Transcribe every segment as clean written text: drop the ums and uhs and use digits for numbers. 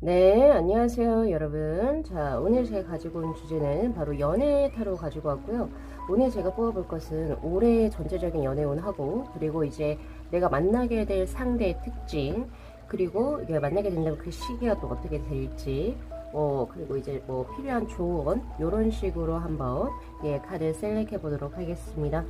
네, 안녕하세요, 여러분. 자, 오늘 제가 가지고 온 주제는 바로 연애 타로 가지고 왔고요. 오늘 제가 뽑아볼 것은 올해의 전체적인 연애운하고, 그리고 이제 내가 만나게 될 상대의 특징, 그리고 이게 만나게 된다면 그 시기가 또 어떻게 될지, 그리고 이제 뭐 필요한 조언, 요런 식으로 한번, 카드 셀렉해 보도록 하겠습니다.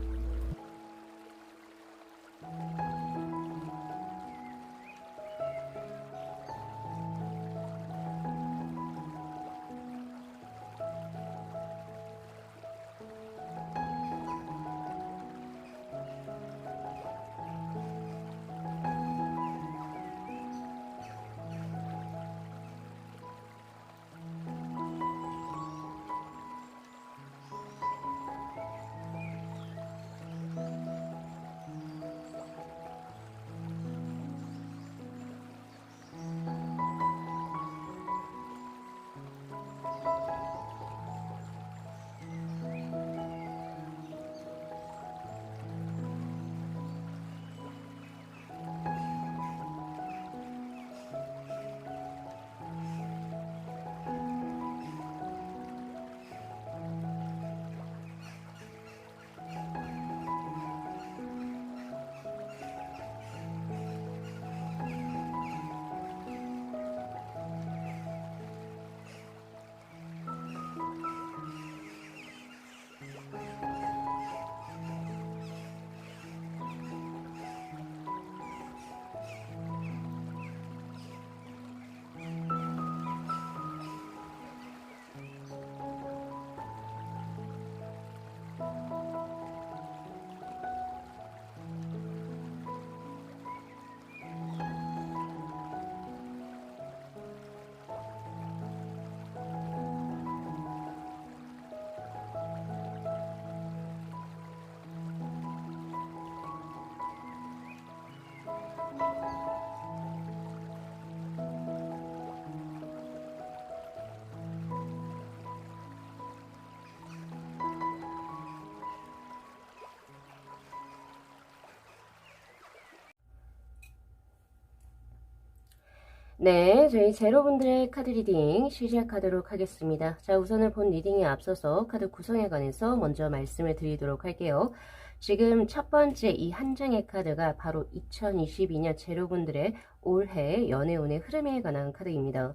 네, 저희 제로분들의 카드 리딩 시작하도록 하겠습니다. 자, 우선은 본 리딩에 앞서서 카드 구성에 관해서 먼저 말씀을 드리도록 할게요. 지금 첫 번째 이 한 장의 카드가 바로 2022년 제로분들의 올해 연애운의 흐름에 관한 카드입니다.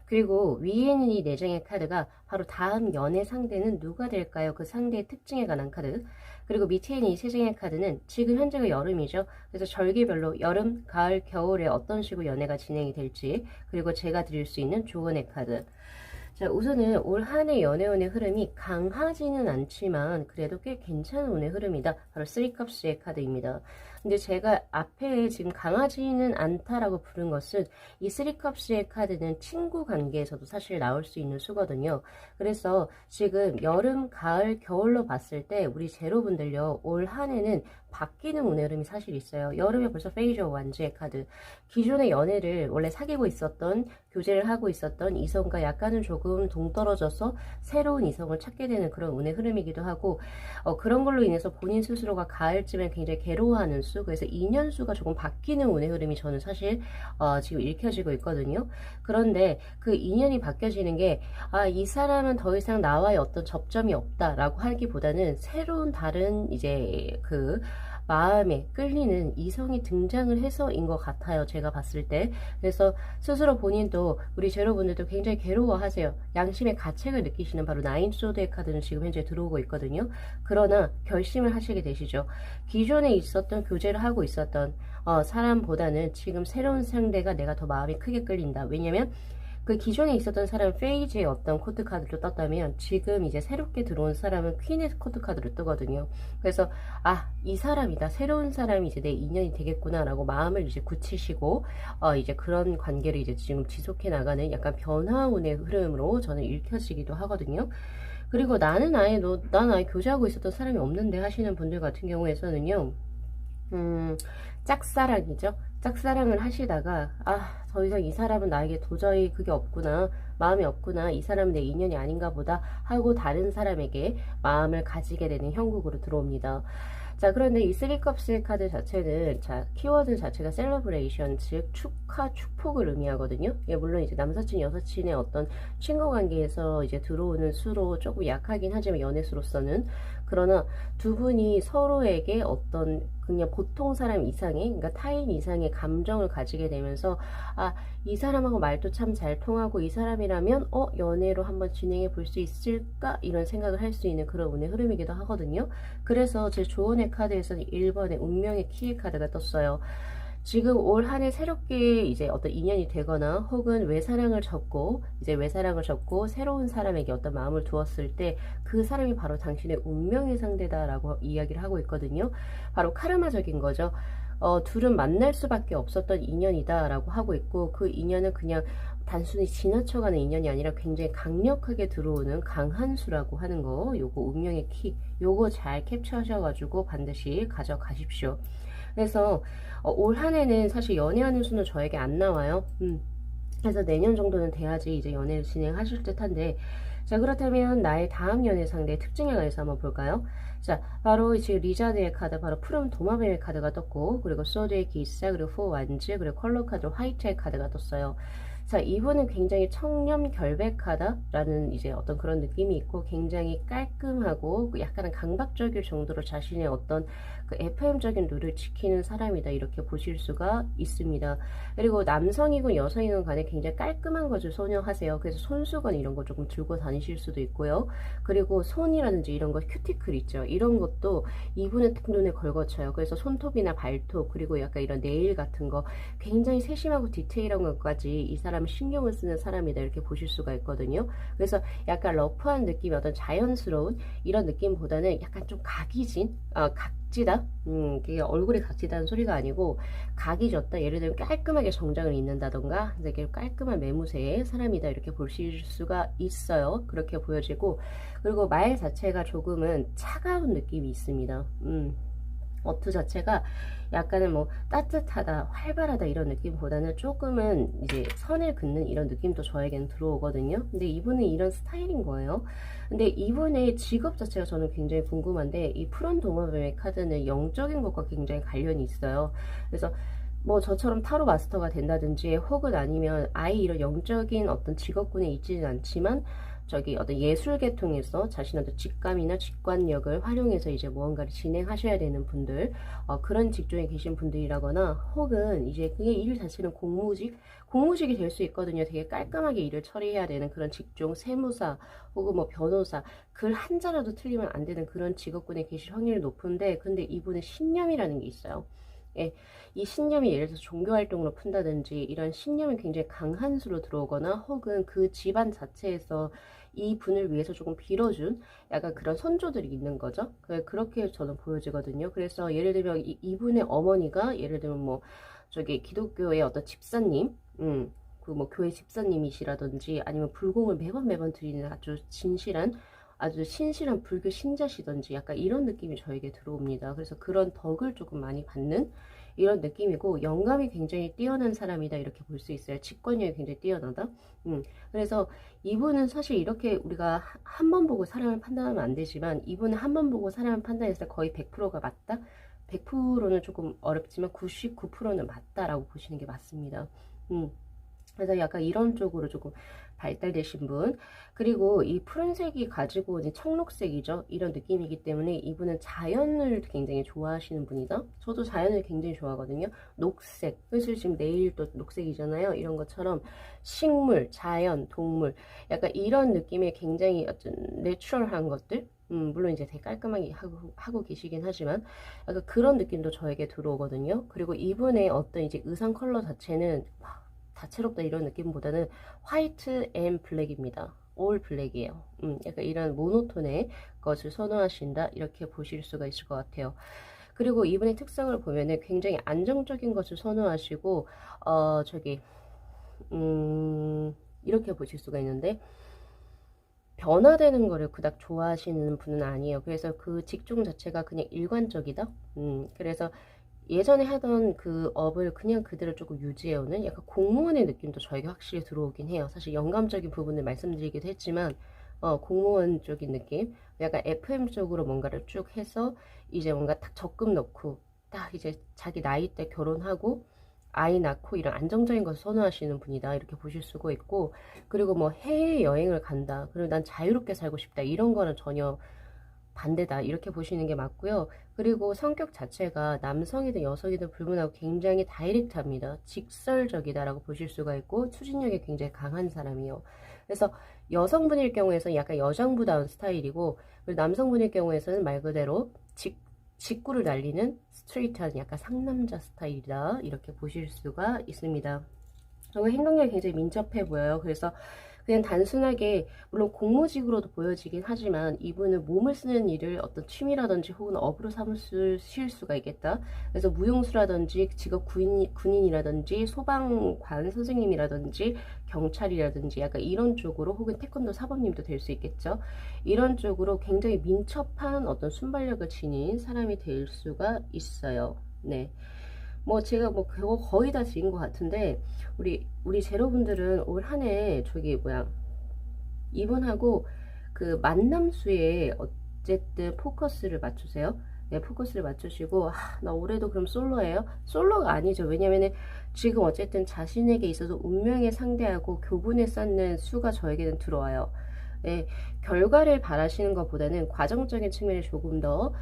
그리고 위에 있는 이 네 장의 카드가 바로 다음 연애 상대는 누가 될까요? 그 상대의 특징에 관한 카드. 그리고 밑에 있는 이 세 장의 카드는 지금 현재가 여름이죠. 그래서 절기별로 여름, 가을, 겨울에 어떤 식으로 연애가 진행이 될지, 그리고 제가 드릴 수 있는 조언의 카드. 자, 우선은 올 한 해 연애운의 흐름이 강하지는 않지만 그래도 꽤 괜찮은 운의 흐름이다. 바로 3컵스의 카드입니다. 근데 제가 앞에 지금 강하지는 않다라고 부른 것은 이 3컵스의 카드는 친구 관계에서도 사실 나올 수 있는 수거든요. 그래서 지금 여름, 가을, 겨울로 봤을 때 우리 제로분들요, 올 한 해는 바뀌는 운의 흐름이 사실 있어요. 여름에 벌써 페이저 완주의 카드. 기존의 연애를 원래 사귀고 있었던, 교제를 하고 있었던 이성과 약간은 조금 동떨어져서 새로운 이성을 찾게 되는 그런 운의 흐름이기도 하고, 그런 걸로 인해서 본인 스스로가 가을쯤에 굉장히 괴로워하는 수, 그래서 인연수가 조금 바뀌는 운의 흐름이 저는 사실 지금 읽혀지고 있거든요. 그런데 그 인연이 바뀌어지는 게, 이 사람은 더 이상 나와의 어떤 접점이 없다라고 하기보다는 새로운 다른 이제 그 마음에 끌리는 이성이 등장을 해서인 것 같아요. 제가 봤을 때. 그래서 스스로 본인도 우리 제로분들도 굉장히 괴로워하세요. 양심의 가책을 느끼시는 바로 나인 소드의 카드는 지금 현재 들어오고 있거든요. 그러나 결심을 하시게 되시죠. 기존에 있었던 교제를 하고 있었던 사람보다는 지금 새로운 상대가 내가 더 마음이 크게 끌린다. 왜냐면 그 기존에 있었던 사람 페이지의 어떤 코드 카드로 떴다면 지금 이제 새롭게 들어온 사람은 퀸의 코드 카드로 뜨거든요. 그래서 이 사람이다. 새로운 사람이 이제 내 인연이 되겠구나 라고 마음을 이제 굳히시고 이제 그런 관계를 이제 지금 지속해 나가는 약간 변화운의 흐름으로 저는 읽혀지기도 하거든요. 그리고 난 아예 교제하고 있었던 사람이 없는데 하시는 분들 같은 경우에서는요. 짝사랑이죠. 짝사랑을 하시다가 더 이상 이 사람은 나에게 도저히 그게 없구나, 마음이 없구나, 이 사람은 내 인연이 아닌가 보다 하고 다른 사람에게 마음을 가지게 되는 형국으로 들어옵니다. 자, 그런데 이 쓰리컵스의 카드 자체는, 자, 키워드 자체가 셀러브레이션, 즉 축하, 축복을 의미하거든요. 예, 물론 이제 남사친, 여사친의 어떤 친구 관계에서 이제 들어오는 수로 조금 약하긴 하지만 연애수로서는, 그러나 두 분이 서로에게 어떤 그냥 보통 사람 이상의, 그러니까 타인 이상의 감정을 가지게 되면서, 아, 이 사람하고 말도 참 잘 통하고 이 사람이라면 연애로 한번 진행해 볼 수 있을까, 이런 생각을 할 수 있는 그런 운의 흐름이기도 하거든요. 그래서 제 조언의 카드에서는 1번의 운명의 키의 카드가 떴어요. 지금 올 한 해 새롭게 이제 어떤 인연이 되거나 혹은 외사랑을 접고 이제 외사랑을 접고 새로운 사람에게 어떤 마음을 두었을 때 그 사람이 바로 당신의 운명의 상대다라고 이야기를 하고 있거든요. 바로 카르마적인 거죠. 둘은 만날 수밖에 없었던 인연이다라고 하고 있고, 그 인연은 그냥 단순히 지나쳐가는 인연이 아니라 굉장히 강력하게 들어오는 강한 수라고 하는 거, 요거 운명의 키, 요거 잘 캡처하셔가지고 반드시 가져가십시오. 그래서 올 한 해는 사실 연애하는 수는 저에게 안 나와요. 그래서 내년 정도는 돼야지 이제 연애를 진행하실 듯한데, 자, 그렇다면 나의 다음 연애 상대의 특징에 관해서 한번 볼까요? 자, 바로 지금 리자드의 카드, 바로 푸른 도마뱀의 카드가 떴고, 그리고 소드의 기사, 그리고 포 완즈, 그리고 컬러 카드 화이트의 카드가 떴어요. 자, 이분은 굉장히 청렴 결백하다라는 이제 어떤 그런 느낌이 있고, 굉장히 깔끔하고 약간은 강박적일 정도로 자신의 어떤 그 FM적인 룰을 지키는 사람이다, 이렇게 보실 수가 있습니다. 그리고 남성이건 여성이건 간에 굉장히 깔끔한 것을 선호하세요. 그래서 손수건 이런 거 조금 들고 다니실 수도 있고요. 그리고 손이라든지 이런 거 큐티클 있죠. 이런 것도 이분의 눈에 걸거쳐요. 그래서 손톱이나 발톱, 그리고 약간 이런 네일 같은 거 굉장히 세심하고 디테일한 것까지 이 사람은 신경을 쓰는 사람이다, 이렇게 보실 수가 있거든요. 그래서 약간 러프한 느낌, 어떤 자연스러운 이런 느낌보다는 약간 좀 각이진, 각지다. 그게 얼굴이 각지다는 소리가 아니고 각이 졌다. 예를 들면 깔끔하게 정장을 입는다던가 되게 깔끔한 매무새의 사람이다, 이렇게 보실 수가 있어요. 그렇게 보여지고, 그리고 말 자체가 조금은 차가운 느낌이 있습니다. 어투 자체가 약간은 뭐 따뜻하다, 활발하다 이런 느낌보다는 조금은 이제 선을 긋는 이런 느낌도 저에게는 들어오거든요. 근데 이분은 이런 스타일인 거예요. 근데 이분의 직업 자체가 저는 굉장히 궁금한데, 이 푸른 도마뱀의 카드는 영적인 것과 굉장히 관련이 있어요. 그래서 뭐 저처럼 타로 마스터가 된다든지 혹은 아니면 아예 이런 영적인 어떤 직업군에 있지는 않지만 저기 어떤 예술 계통에서 자신의 어떤 직감이나 직관력을 활용해서 이제 무언가를 진행하셔야 되는 분들, 그런 직종에 계신 분들이라거나 혹은 이제 그게 일 자체는 공무직이 될 수 있거든요. 되게 깔끔하게 일을 처리해야 되는 그런 직종, 세무사 혹은 뭐 변호사, 글 한자라도 틀리면 안 되는 그런 직업군에 계실 확률이 높은데, 근데 이분은 신념이라는 게 있어요. 예, 이 신념이 예를 들어서 종교활동으로 푼다든지 이런 신념이 굉장히 강한 수로 들어오거나 혹은 그 집안 자체에서 이 분을 위해서 조금 빌어준 약간 그런 선조들이 있는 거죠. 그렇게 저는 보여지거든요. 그래서 예를 들면 이분의 어머니가 예를 들면 뭐 저기 기독교의 어떤 집사님, 그 뭐 교회 집사님이시라든지 아니면 불공을 매번 드리는 아주 신실한 불교 신자시던지 약간 이런 느낌이 저에게 들어옵니다. 그래서 그런 덕을 조금 많이 받는 이런 느낌이고, 영감이 굉장히 뛰어난 사람이다, 이렇게 볼 수 있어요. 직관력이 굉장히 뛰어나다. 그래서 이분은 사실 이렇게 우리가 한 번 보고 사람을 판단하면 안 되지만, 이분은 한 번 보고 사람을 판단했을 때 거의 100%가 맞다? 100%는 조금 어렵지만 99%는 맞다라고 보시는 게 맞습니다. 그래서 약간 이런 쪽으로 조금 발달되신 분, 그리고 이 푸른색이 가지고 오는 청록색이죠. 이런 느낌이기 때문에 이분은 자연을 굉장히 좋아하시는 분이다. 저도 자연을 굉장히 좋아하거든요. 녹색, 그래서 지금 내일도 녹색이잖아요. 이런 것처럼 식물, 자연, 동물, 약간 이런 느낌의 굉장히 어떤 내추럴한 것들, 물론 이제 되게 깔끔하게 하고 계시긴 하지만 약간 그런 느낌도 저에게 들어오거든요. 그리고 이분의 어떤 이제 의상 컬러 자체는 다채롭다 이런 느낌보다는 화이트 앤 블랙입니다. 올 블랙이에요. 약간 이런 모노톤의 것을 선호하신다, 이렇게 보실 수가 있을 것 같아요. 그리고 이분의 특성을 보면은 굉장히 안정적인 것을 선호하시고, 이렇게 보실 수가 있는데, 변화되는 거를 그닥 좋아하시는 분은 아니에요. 그래서 그 직종 자체가 그냥 일관적이다. 그래서 예전에 하던 그 업을 그냥 그대로 조금 유지해오는 약간 공무원의 느낌도 저에게 확실히 들어오긴 해요. 사실 영감적인 부분을 말씀드리기도 했지만 공무원 쪽인 느낌. 약간 FM 쪽으로 뭔가를 쭉 해서 이제 뭔가 딱 적금 넣고 딱 이제 자기 나이 때 결혼하고 아이 낳고 이런 안정적인 것을 선호하시는 분이다 이렇게 보실 수가 있고, 그리고 뭐 해외여행을 간다, 그리고 난 자유롭게 살고 싶다, 이런 거는 전혀 반대다 이렇게 보시는 게 맞고요. 그리고 성격 자체가 남성이든 여성이든 불문하고 굉장히 다이렉트합니다. 직설적이다라고 보실 수가 있고 추진력이 굉장히 강한 사람이에요. 그래서 여성분일 경우에는 약간 여장부다운 스타일이고, 그리고 남성분일 경우에는 말 그대로 직구를 날리는 스트레이트한 약간 상남자 스타일이다 이렇게 보실 수가 있습니다. 그리고 행동력이 굉장히 민첩해 보여요. 그래서 그냥 단순하게 물론 공무직으로도 보여지긴 하지만 이분은 몸을 쓰는 일을 어떤 취미라든지 혹은 업으로 삼으실 수가 있겠다. 그래서 무용수라든지 직업 군인이라든지 소방관 선생님이라든지 경찰이라든지 약간 이런 쪽으로, 혹은 태권도 사범님도 될 수 있겠죠. 이런 쪽으로 굉장히 민첩한 어떤 순발력을 지닌 사람이 될 수가 있어요. 네. 뭐 제가 뭐 그거 거의 다 지은 것 같은데, 우리 제로분들은 올 한 해 저기 뭐야 이분하고 그 만남수에 어쨌든 포커스를 맞추세요. 네, 포커스를 맞추시고, 나 올해도 그럼 솔로예요? 솔로가 아니죠. 왜냐면은 지금 어쨌든 자신에게 있어서 운명의 상대하고 교분에 쌓는 수가 저에게는 들어와요. 네, 결과를 바라시는 것보다는 과정적인 측면에 조금 더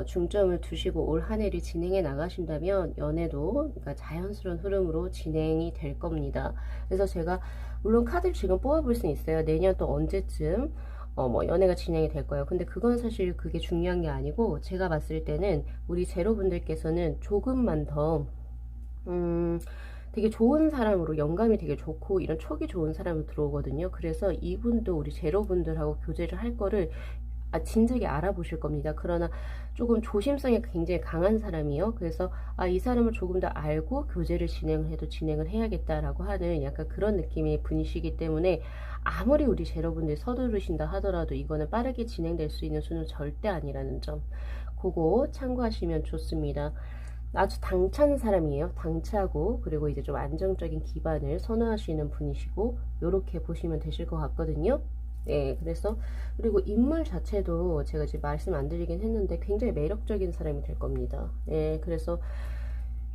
중점을 두시고 올 한 해를 진행해 나가신다면 연애도 그러니까 자연스러운 흐름으로 진행이 될 겁니다. 그래서 제가 물론 카드를 지금 뽑아볼 수는 있어요. 내년 또 언제쯤 뭐 연애가 진행이 될 거예요. 근데 그건 사실 그게 중요한 게 아니고, 제가 봤을 때는 우리 제로분들께서는 조금만 더 되게 좋은 사람으로, 영감이 되게 좋고 이런 촉이 좋은 사람으로 들어오거든요. 그래서 이분도 우리 제로분들하고 교제를 할 거를 진작에 알아보실 겁니다. 그러나 조금 조심성이 굉장히 강한 사람이요. 그래서 이 사람을 조금 더 알고 교제를 진행을 해야겠다라고 하는 약간 그런 느낌의 분이시기 때문에, 아무리 우리 제로분들이 서두르신다 하더라도 이거는 빠르게 진행될 수 있는 수는 절대 아니라는 점, 그거 참고하시면 좋습니다. 아주 당찬 사람이에요. 당차고, 그리고 이제 좀 안정적인 기반을 선호하시는 분이시고, 요렇게 보시면 되실 것 같거든요. 네, 그래서 그리고 인물 자체도 제가 지금 말씀 안 드리긴 했는데 굉장히 매력적인 사람이 될 겁니다. 네, 그래서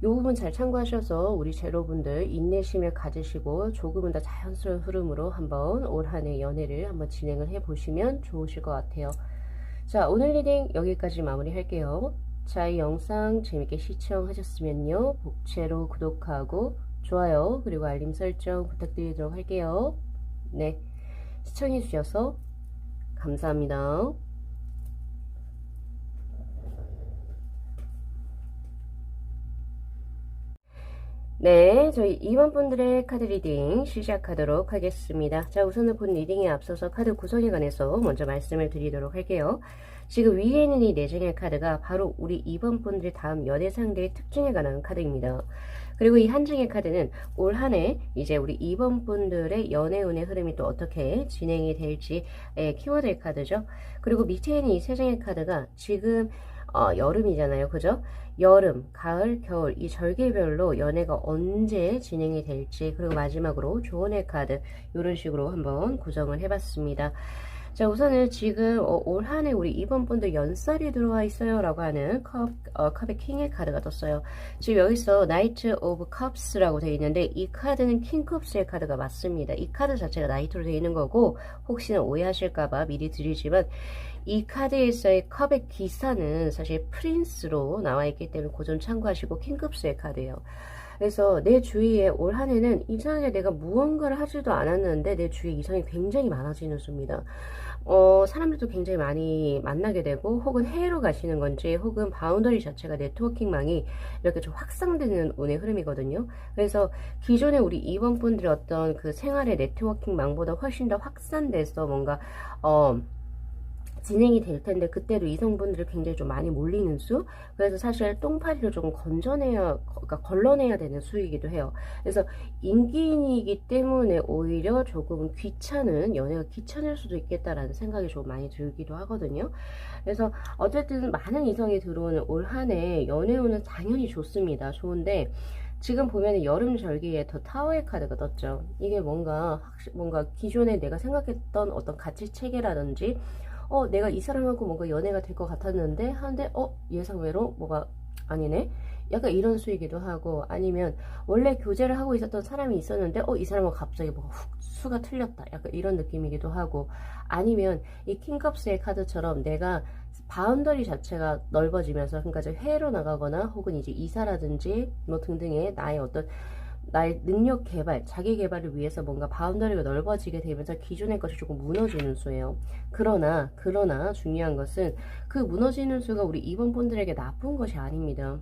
요 부분 잘 참고하셔서 우리 제로분들 인내심을 가지시고 조금은 더 자연스러운 흐름으로 한번 올 한 해 연애를 한번 진행을 해 보시면 좋으실 것 같아요. 자, 오늘 리딩 여기까지 마무리 할게요. 자, 이 영상 재밌게 시청하셨으면요, 복채로 구독하고 좋아요 그리고 알림 설정 부탁드리도록 할게요. 네, 시청해주셔서 감사합니다. 네, 저희 2번 분들의 카드 리딩 시작하도록 하겠습니다. 자, 우선은 본 리딩에 앞서서 카드 구성에 관해서 먼저 말씀을 드리도록 할게요. 지금 위에 있는 이 4장의 카드가 바로 우리 2번 분들의 다음 연애 상대의 특징에 관한 카드입니다. 그리고 이 한 장의 카드는 올 한 해 이제 우리 2번 분들의 연애운의 흐름이 또 어떻게 진행이 될지 키워드의 카드죠. 그리고 밑에 있는 이 3장의 카드가 지금 여름이잖아요. 그죠? 여름, 가을, 겨울 이 절기별로 연애가 언제 진행이 될지, 그리고 마지막으로 조언의 카드 이런 식으로 한번 구성을 해봤습니다. 자, 우선은 지금 올 한 해 우리 2번 분들 연살이 들어와 있어요 라고 하는 컵의 킹의 카드가 떴어요. 지금 여기서 나이트 오브 컵스라고 되어 있는데 이 카드는 킹컵스의 카드가 맞습니다. 이 카드 자체가 나이트로 되어 있는 거고, 혹시나 오해하실까봐 미리 드리지만 이 카드에서의 컵의 기사는 사실 프린스로 나와 있기 때문에 그 점 참고하시고 킹컵스의 카드예요. 그래서 내 주위에 올 한 해는 이상하게 내가 무언가를 하지도 않았는데 내 주위에 이성이 굉장히 많아지는 수입니다. 사람들도 굉장히 많이 만나게 되고, 혹은 해외로 가시는 건지, 혹은 바운더리 자체가 네트워킹망이 이렇게 좀 확산되는 운의 흐름이거든요. 그래서 기존에 우리 2번 분들의 어떤 그 생활의 네트워킹망보다 훨씬 더 확산돼서 뭔가 진행이 될 텐데, 그때도 이성분들이 굉장히 좀 많이 몰리는 수. 그래서 사실 똥파리를 조금 그러니까 걸러내야 되는 수이기도 해요. 그래서 인기인이기 때문에 오히려 조금 연애가 귀찮을 수도 있겠다라는 생각이 좀 많이 들기도 하거든요. 그래서 어쨌든 많은 이성이 들어오는 올 한 해 연애운은 당연히 좋습니다. 좋은데 지금 보면 여름 절기에 더 타워의 카드가 떴죠. 이게 뭔가 기존에 내가 생각했던 어떤 가치 체계라든지 내가 이 사람하고 뭔가 연애가 될 것 같았는데 하는데 예상외로 뭐가 아니네. 약간 이런 수이기도 하고, 아니면 원래 교제를 하고 있었던 사람이 있었는데 이 사람은 갑자기 뭐가 훅 수가 틀렸다, 약간 이런 느낌이기도 하고, 아니면 이 킹컵스의 카드처럼 내가 바운더리 자체가 넓어지면서, 그러니까 이제 해외로 나가거나 혹은 이제 이사라든지 뭐 등등의 나의 능력 개발, 자기 개발을 위해서 뭔가 바운더리가 넓어지게 되면서 기존의 것이 조금 무너지는 수예요. 그러나 중요한 것은 그 무너지는 수가 우리 2번 분들에게 나쁜 것이 아닙니다.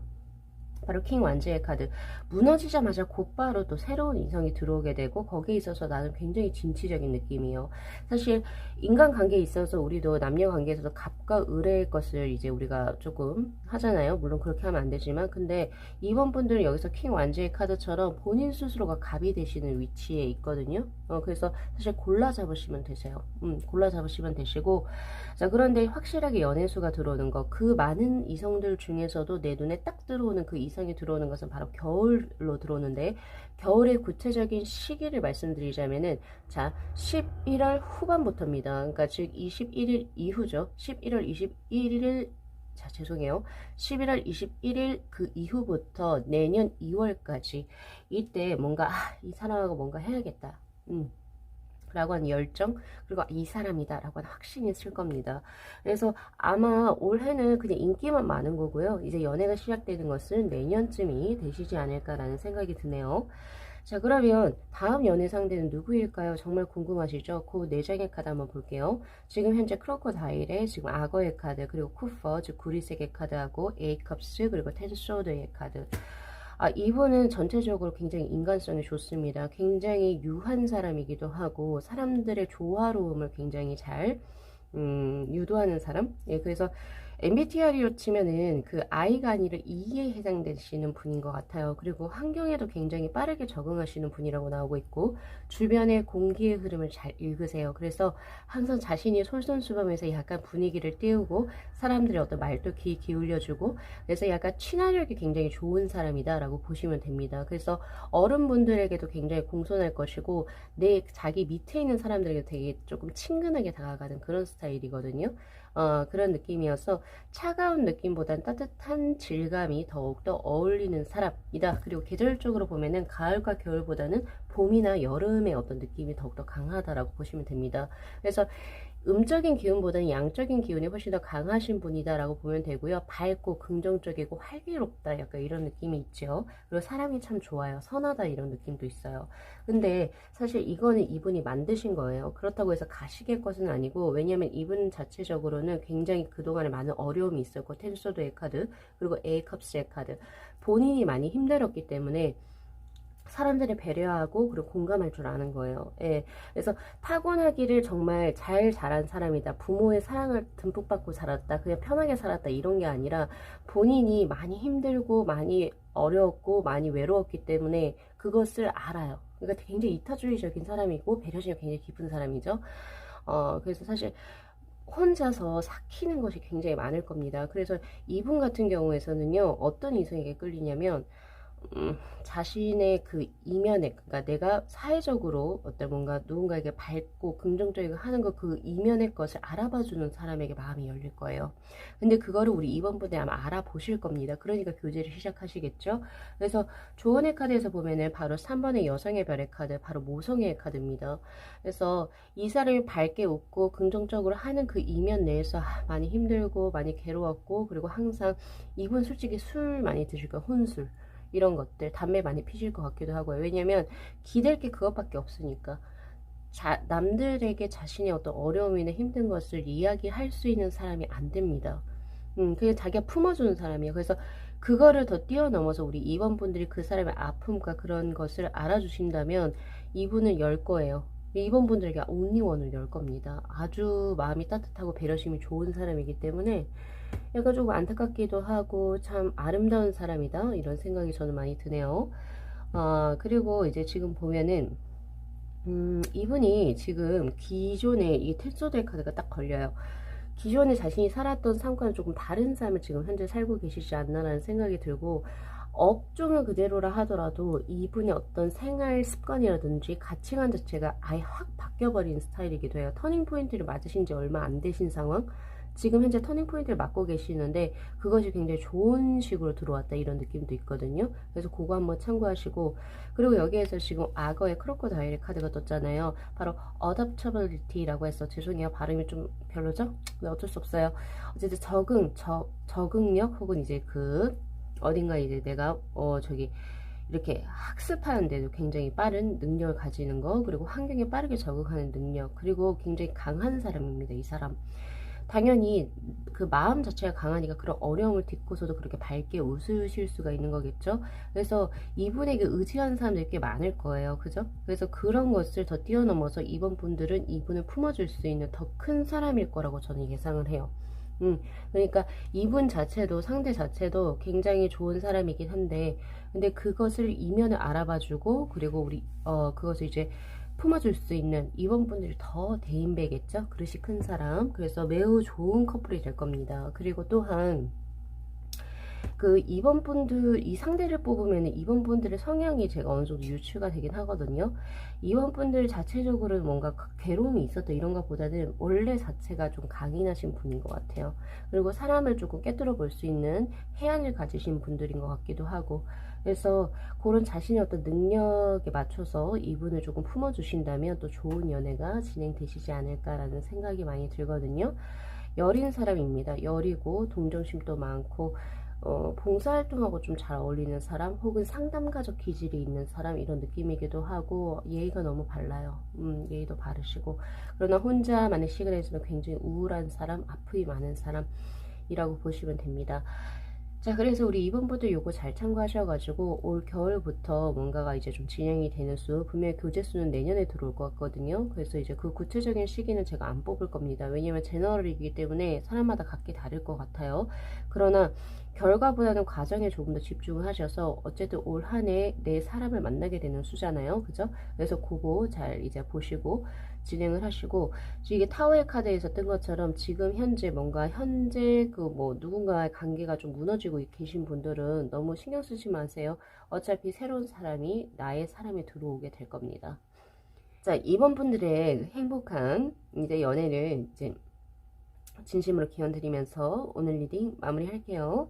바로 킹 완즈의 카드. 무너지자마자 곧바로 또 새로운 이성이 들어오게 되고, 거기에 있어서 나는 굉장히 진취적인 느낌이에요. 사실 인간관계에 있어서 우리도 남녀관계에서도 갑과 을의 것을 이제 우리가 조금 하잖아요. 물론 그렇게 하면 안 되지만, 근데 이번 분들은 여기서 킹 완즈의 카드처럼 본인 스스로가 갑이 되시는 위치에 있거든요. 그래서 사실 골라 잡으시면 되세요. 골라 잡으시면 되시고, 자, 그런데 확실하게 연애수가 들어오는 거, 그 많은 이성들 중에서도 내 눈에 딱 들어오는 그 이성이 들어오는 것은 바로 겨울로 들어오는데, 겨울의 구체적인 시기를 말씀드리자면은, 자, 11월 후반부터입니다. 그러니까 즉 21일 이후죠. 11월 21일, 자, 죄송해요. 11월 21일 그 이후부터 내년 2월까지 이때 뭔가 이 사람하고 뭔가 해야겠다. 라고 하는 열정, 그리고 이 사람이다 라고 하는 확신이 있을 겁니다. 그래서 아마 올해는 그냥 인기만 많은 거고요. 이제 연애가 시작되는 것은 내년쯤이 되시지 않을까라는 생각이 드네요. 자, 그러면 다음 연애 상대는 누구일까요? 정말 궁금하시죠? 그 4장의 카드 한번 볼게요. 지금 현재 크로코다일의 지금 악어의 카드, 그리고 쿠퍼, 즉 구리색의 카드하고 에이컵스, 그리고 텐 소드의 카드. 이분은 전체적으로 굉장히 인간성이 좋습니다. 굉장히 유한 사람이기도 하고, 사람들의 조화로움을 굉장히 잘 유도하는 사람. 예, 그래서 MBTI로 치면은 그 I가 아니라 E에 해당되시는 분인 것 같아요. 그리고 환경에도 굉장히 빠르게 적응하시는 분이라고 나오고 있고, 주변의 공기의 흐름을 잘 읽으세요. 그래서 항상 자신이 솔선수범해서 약간 분위기를 띄우고, 사람들의 어떤 말도 귀 기울여주고, 그래서 약간 친화력이 굉장히 좋은 사람이다 라고 보시면 됩니다. 그래서 어른분들에게도 굉장히 공손할 것이고, 자기 밑에 있는 사람들에게 되게 조금 친근하게 다가가는 그런 스타일이거든요. 그런 느낌이어서 차가운 느낌보단 따뜻한 질감이 더욱더 어울리는 사람이다. 그리고 계절적으로 보면은 가을과 겨울보다는 봄이나 여름의 어떤 느낌이 더욱더 강하다라고 보시면 됩니다. 그래서 음적인 기운보다는 양적인 기운이 훨씬 더 강하신 분이다라고 보면 되고요. 밝고 긍정적이고 활기롭다, 약간 이런 느낌이 있죠. 그리고 사람이 참 좋아요. 선하다, 이런 느낌도 있어요. 근데 사실 이거는 이분이 만드신 거예요. 그렇다고 해서 가시게 것은 아니고, 왜냐면 이분 자체적으로는 굉장히 그동안에 많은 어려움이 있었고, 텐소드의 카드, 그리고 에이컵스의 카드, 본인이 많이 힘들었기 때문에 사람들을 배려하고 그리고 공감할 줄 아는 거예요. 예. 그래서 타고나기를 정말 잘 자란 사람이다. 부모의 사랑을 듬뿍 받고 살았다. 그냥 편하게 살았다. 이런 게 아니라 본인이 많이 힘들고 많이 어려웠고 많이 외로웠기 때문에 그것을 알아요. 그러니까 굉장히 이타주의적인 사람이고 배려심이 굉장히 깊은 사람이죠. 그래서 사실 혼자서 삭히는 것이 굉장히 많을 겁니다. 그래서 이분 같은 경우에서는요, 어떤 이성에게 끌리냐면 자신의 그 이면에, 그러니까 내가 사회적으로 어떤 뭔가 누군가에게 밝고 긍정적이고 하는 거, 그 이면의 것을 알아봐주는 사람에게 마음이 열릴 거예요. 근데 그거를 우리 이번 분에 아마 알아보실 겁니다. 그러니까 교제를 시작하시겠죠. 그래서 조언의 카드에서 보면은 바로 3번의 여성의 별의 카드, 바로 모성애의 카드입니다. 그래서 이 사람이 밝게 웃고 긍정적으로 하는 그 이면 내에서 많이 힘들고 많이 괴로웠고, 그리고 항상 이분 솔직히 술 많이 드실 거예요. 혼술 이런 것들, 담배 많이 피실 것 같기도 하고요. 왜냐면 기댈 게 그것밖에 없으니까. 남들에게 자신의 어떤 어려움이나 힘든 것을 이야기할 수 있는 사람이 안 됩니다. 그냥 자기가 품어주는 사람이에요. 그래서 그거를 더 뛰어넘어서 우리 2번 분들이 그 사람의 아픔과 그런 것을 알아주신다면 이분은 열 거예요. 2번 분들에게 온리원을 열 겁니다. 아주 마음이 따뜻하고 배려심이 좋은 사람이기 때문에 약간 조금 안타깝기도 하고 참 아름다운 사람이다, 이런 생각이 저는 많이 드네요. 그리고 이제 지금 보면은 이분이 지금 기존에 이 텐소드의 카드가 딱 걸려요. 기존에 자신이 살았던 삶과는 조금 다른 삶을 지금 현재 살고 계시지 않나라는 생각이 들고, 업종은 그대로라 하더라도 이분의 어떤 생활 습관이라든지 가치관 자체가 아예 확 바뀌어버린 스타일이기도 해요. 터닝 포인트를 맞으신 지 얼마 안 되신 상황, 지금 현재 터닝 포인트를 맞고 계시는데 그것이 굉장히 좋은 식으로 들어왔다 이런 느낌도 있거든요. 그래서 그거 한번 참고하시고, 그리고 여기에서 지금 악어의 크로코다일의 카드가 떴잖아요. 바로 어댑터빌리티라고 해서, 죄송해요 발음이 좀 별로죠? 네, 어쩔 수 없어요. 어쨌든 적응력 혹은 이제 그 어딘가 이제 내가 저기 이렇게 학습하는데도 굉장히 빠른 능력을 가지는 거, 그리고 환경에 빠르게 적응하는 능력, 그리고 굉장히 강한 사람입니다. 이 사람 당연히 그 마음 자체가 강하니까 그런 어려움을 딛고서도 그렇게 밝게 웃으실 수가 있는 거겠죠. 그래서 이분에게 의지하는 사람들이 꽤 많을 거예요. 그죠? 그래서 그런 것을 더 뛰어넘어서 이번 분들은 이분을 품어줄 수 있는 더 큰 사람일 거라고 저는 예상을 해요. 그러니까 이분 자체도, 상대 자체도 굉장히 좋은 사람이긴 한데, 근데 그것을 이면을 알아봐주고, 그리고 그것을 이제 품어줄 수 있는 이번 분들이 더 대인배겠죠. 그릇이 큰 사람. 그래서 매우 좋은 커플이 될 겁니다. 그리고 또한 그 이번 분들, 이 상대를 뽑으면 이번 분들의 성향이 제가 어느 정도 유추가 되긴 하거든요. 이번 분들 자체적으로 뭔가 괴로움이 있었다 이런 것보다는 원래 자체가 좀 강인하신 분인 것 같아요. 그리고 사람을 조금 깨뜨려 볼 수 있는 해안을 가지신 분들인 것 같기도 하고, 그래서 그런 자신의 어떤 능력에 맞춰서 이분을 조금 품어주신다면 또 좋은 연애가 진행되시지 않을까라는 생각이 많이 들거든요. 여린 사람입니다. 여리고 동정심도 많고 봉사활동하고 좀 잘 어울리는 사람, 혹은 상담가적 기질이 있는 사람, 이런 느낌이기도 하고, 예의가 너무 발라요. 예의도 바르시고, 그러나 혼자만의 시간에서는 굉장히 우울한 사람, 아픔이 많은 사람이라고 보시면 됩니다. 자, 그래서 우리 이번 분들 요거 잘 참고하셔가지고 올 겨울부터 뭔가가 이제 좀 진행이 되는 수, 분명히 교재 수는 내년에 들어올 것 같거든요. 그래서 이제 그 구체적인 시기는 제가 안 뽑을 겁니다. 왜냐면 제너럴이기 때문에 사람마다 각기 다를 것 같아요. 그러나 결과보다는 과정에 조금 더 집중을 하셔서, 어쨌든 올 한 해 내 사람을 만나게 되는 수잖아요. 그죠? 그래서 그거 잘 이제 보시고 진행을 하시고, 이게 타워의 카드에서 뜬 것처럼 지금 현재 뭔가 현재 그 뭐 누군가의 관계가 좀 무너지고 계신 분들은 너무 신경 쓰지 마세요. 어차피 새로운 사람이, 나의 사람이 들어오게 될 겁니다. 자, 이번 분들의 행복한 이제 연애를 이제 진심으로 기원드리면서 오늘 리딩 마무리할게요.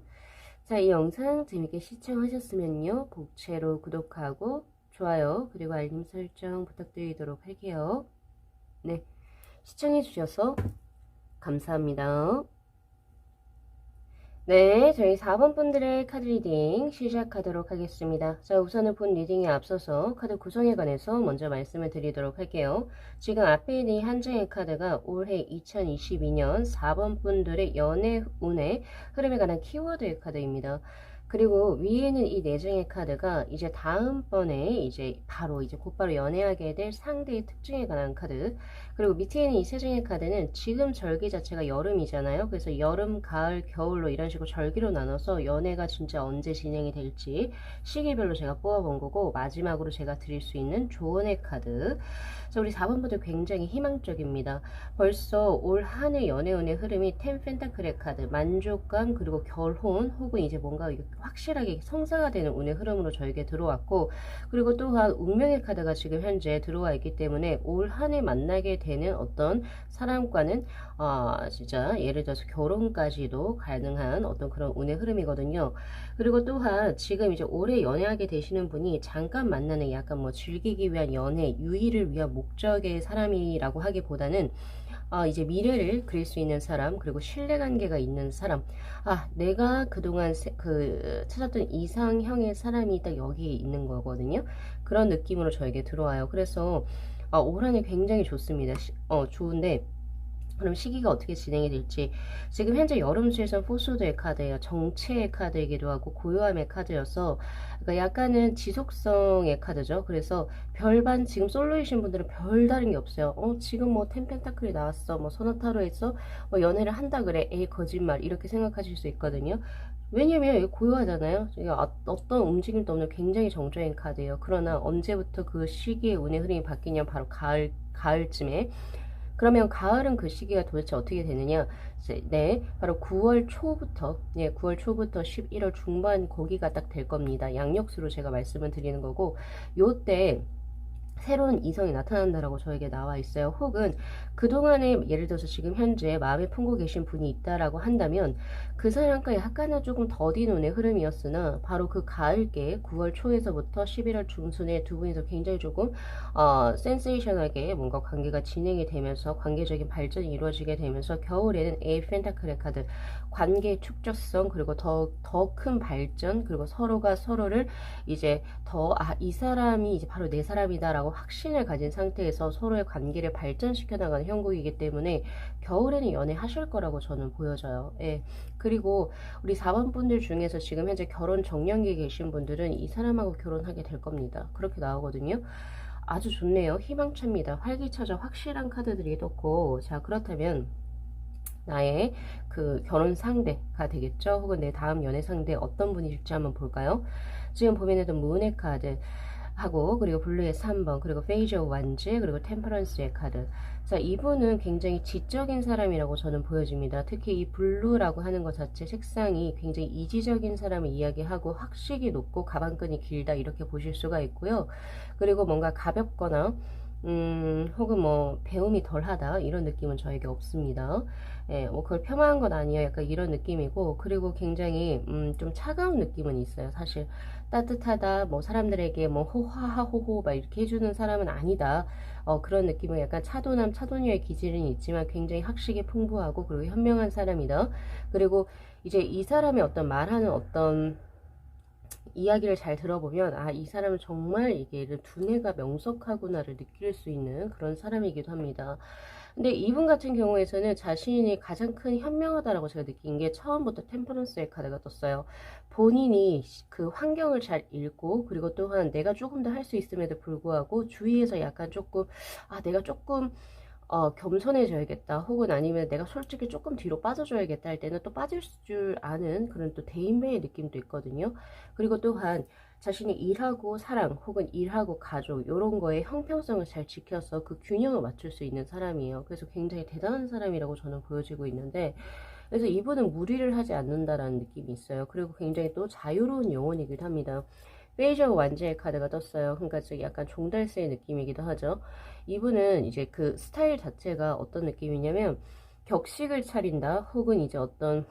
자, 이 영상 재밌게 시청하셨으면요, 복채로 구독하고 좋아요 그리고 알림 설정 부탁드리도록 할게요. 네, 시청해주셔서 감사합니다. 네, 저희 4번 분들의 카드 리딩 시작하도록 하겠습니다. 자, 우선은 본 리딩에 앞서서 카드 구성에 관해서 먼저 말씀을 드리도록 할게요. 지금 앞에 있는 이 한 장의 카드가 올해 2022년 4번 분들의 연애 운의 흐름에 관한 키워드의 카드입니다. 그리고 위에는 이 4장의 카드가 이제 다음번에 이제 곧바로 연애하게 될 상대의 특징에 관한 카드, 그리고 밑에 있는 이 3장의 카드는 지금 절기 자체가 여름이잖아요. 그래서 여름, 가을, 겨울로 이런 식으로 절기로 나눠서 연애가 진짜 언제 진행이 될지 시기별로 제가 뽑아본 거고, 마지막으로 제가 드릴 수 있는 조언의 카드. 자, 우리 4번 분들 굉장히 희망적입니다. 벌써 올 한 해 연애운의 흐름이 10 펜타클의 카드, 만족감, 그리고 결혼, 혹은 이제 뭔가 확실하게 성사가 되는 운의 흐름으로 저에게 들어왔고, 그리고 또한 운명의 카드가 지금 현재 들어와 있기 때문에 올 한 해 만나게 되는 어떤 사람과는 진짜 예를 들어서 결혼까지도 가능한 어떤 그런 운의 흐름이거든요. 그리고 또한 지금 이제 올해 연애하게 되시는 분이 잠깐 만나는, 약간 뭐 즐기기 위한 연애, 유의를 위한 목적의 사람이라고 하기보다는 이제 미래를 그릴 수 있는 사람, 그리고 신뢰관계가 있는 사람, 내가 그동안 찾았던 이상형의 사람이 딱 여기에 있는 거거든요. 그런 느낌으로 저에게 들어와요. 그래서 올 한 해 굉장히 좋습니다. 좋은데, 그럼 시기가 어떻게 진행이 될지. 지금 현재 여름수에선 포스드의 카드예요. 정체의 카드이기도 하고 고요함의 카드여서, 그러니까 약간은 지속성의 카드죠. 그래서 별반, 지금 솔로이신 분들은 별 다른 게 없어요. 지금 뭐 텐펜타클이 나왔어, 뭐 소나타로에서 뭐 연애를 한다 그래, 에이 거짓말, 이렇게 생각하실 수 있거든요. 왜냐면 이게 고요하잖아요. 이게 어떤 움직임도 없는 굉장히 정적인 카드예요. 그러나 언제부터 그 시기의 운의 흐름이 바뀌냐면 바로 가을쯤에, 그러면 가을은 그 시기가 도대체 어떻게 되느냐? 네, 바로 9월 초부터, 9월 초부터 11월 중반 거기가 딱 될 겁니다. 양력수로 제가 말씀을 드리는 거고, 요때 새로운 이성이 나타난다라고 저에게 나와 있어요. 혹은 그동안에 예를 들어서 지금 현재 마음에 품고 계신 분이 있다라고 한다면 그 사람과 약간은 조금 더딘 운의 흐름이었으나 바로 그 가을께 9월 초에서부터 11월 중순에 두 분이서 굉장히 조금 센세이션하게 뭔가 관계가 진행이 되면서 관계적인 발전이 이루어지게 되면서 겨울에는 에이 펜타클의 카드 관계의 축적성 그리고 더 큰 발전 그리고 서로가 서로를 이제 이 사람이 이제 바로 내 사람이다라고 확신을 가진 상태에서 서로의 관계를 발전시켜 나가는 형국이기 때문에 겨울에는 연애하실 거라고 저는 보여져요. 예. 그리고 우리 4번 분들 중에서 지금 현재 결혼 정년기에 계신 분들은 이 사람하고 결혼하게 될 겁니다. 그렇게 나오거든요. 아주 좋네요. 희망차입니다. 활기차죠. 확실한 카드들이 떴고, 자, 그렇다면 나의 그 결혼 상대가 되겠죠. 혹은 내 다음 연애 상대 어떤 분일지 한번 볼까요? 지금 보면은 문의 카드 하고 그리고 블루의 3번 그리고 페이저 완즈 그리고 템퍼런스의 카드. 자, 이분은 굉장히 지적인 사람이라고 저는 보여집니다. 특히 이 블루라고 하는 것 자체 색상이 굉장히 이지적인 사람을 이야기하고 학식이 높고 가방끈이 길다 이렇게 보실 수가 있고요. 그리고 뭔가 가볍거나 혹은 뭐 배움이 덜하다 이런 느낌은 저에게 없습니다. 예, 뭐 그걸 폄하한 건 아니에요. 약간 이런 느낌이고 그리고 굉장히 좀 차가운 느낌은 있어요. 사실 따뜻하다, 뭐 사람들에게 뭐 호하호호 막 이렇게 해주는 사람은 아니다. 그런 느낌은 약간 차도남, 차도녀의 기질은 있지만 굉장히 학식이 풍부하고 그리고 현명한 사람이다. 그리고 이제 이 사람의 어떤 말하는 어떤 이야기를 잘 들어보면 이 사람은 정말 이게 두뇌가 명석하구나를 느낄 수 있는 그런 사람이기도 합니다. 근데 이분 같은 경우에서는 자신이 가장 큰 현명하다라고 제가 느낀 게 처음부터 템퍼런스의 카드가 떴어요. 본인이 그 환경을 잘 읽고 그리고 또한 내가 조금 더 할 수 있음에도 불구하고 주위에서 약간 조금 내가 조금 겸손해져야겠다. 혹은 아니면 내가 솔직히 조금 뒤로 빠져줘야겠다 할 때는 또 빠질 줄 아는 그런 또 대인배의 느낌도 있거든요. 그리고 또한 자신이 일하고 사랑 혹은 일하고 가족 이런 거에 형평성을 잘 지켜서 그 균형을 맞출 수 있는 사람이에요. 그래서 굉장히 대단한 사람이라고 저는 보여지고 있는데 그래서 이분은 무리를 하지 않는다라는 느낌이 있어요. 그리고 굉장히 또 자유로운 영혼이기도 합니다. 페이저 완제의 카드가 떴어요. 그러니까 약간 종달새의 느낌이기도 하죠. 이분은 이제 그 스타일 자체가 어떤 느낌이냐면 격식을 차린다 혹은 이제 어떤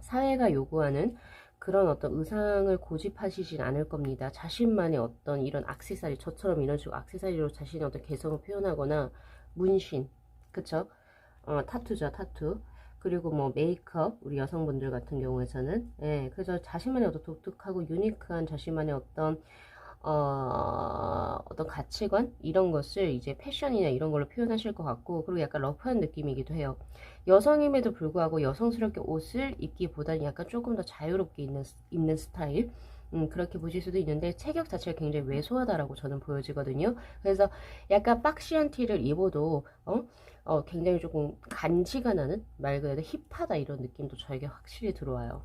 사회가 요구하는 그런 어떤 의상을 고집하시진 않을 겁니다. 자신만의 어떤 이런 액세서리, 저처럼 이런 식으로 액세서리로 자신의 어떤 개성을 표현하거나 문신, 그쵸? 타투죠, 타투. 그리고 뭐 메이크업, 우리 여성분들 같은 경우에서는 그래서 자신만의 어떤 독특하고 유니크한 자신만의 어떤 가치관 이런 것을 이제 패션이나 이런 걸로 표현하실 것 같고 그리고 약간 러프한 느낌이기도 해요. 여성임에도 불구하고 여성스럽게 옷을 입기보다는 약간 조금 더 자유롭게 입는 스타일 그렇게 보실 수도 있는데 체격 자체가 굉장히 왜소하다라고 저는 보여지거든요. 그래서 약간 박시한 티를 입어도 굉장히 조금 간지가 나는 말 그대로 힙하다 이런 느낌도 저에게 확실히 들어와요.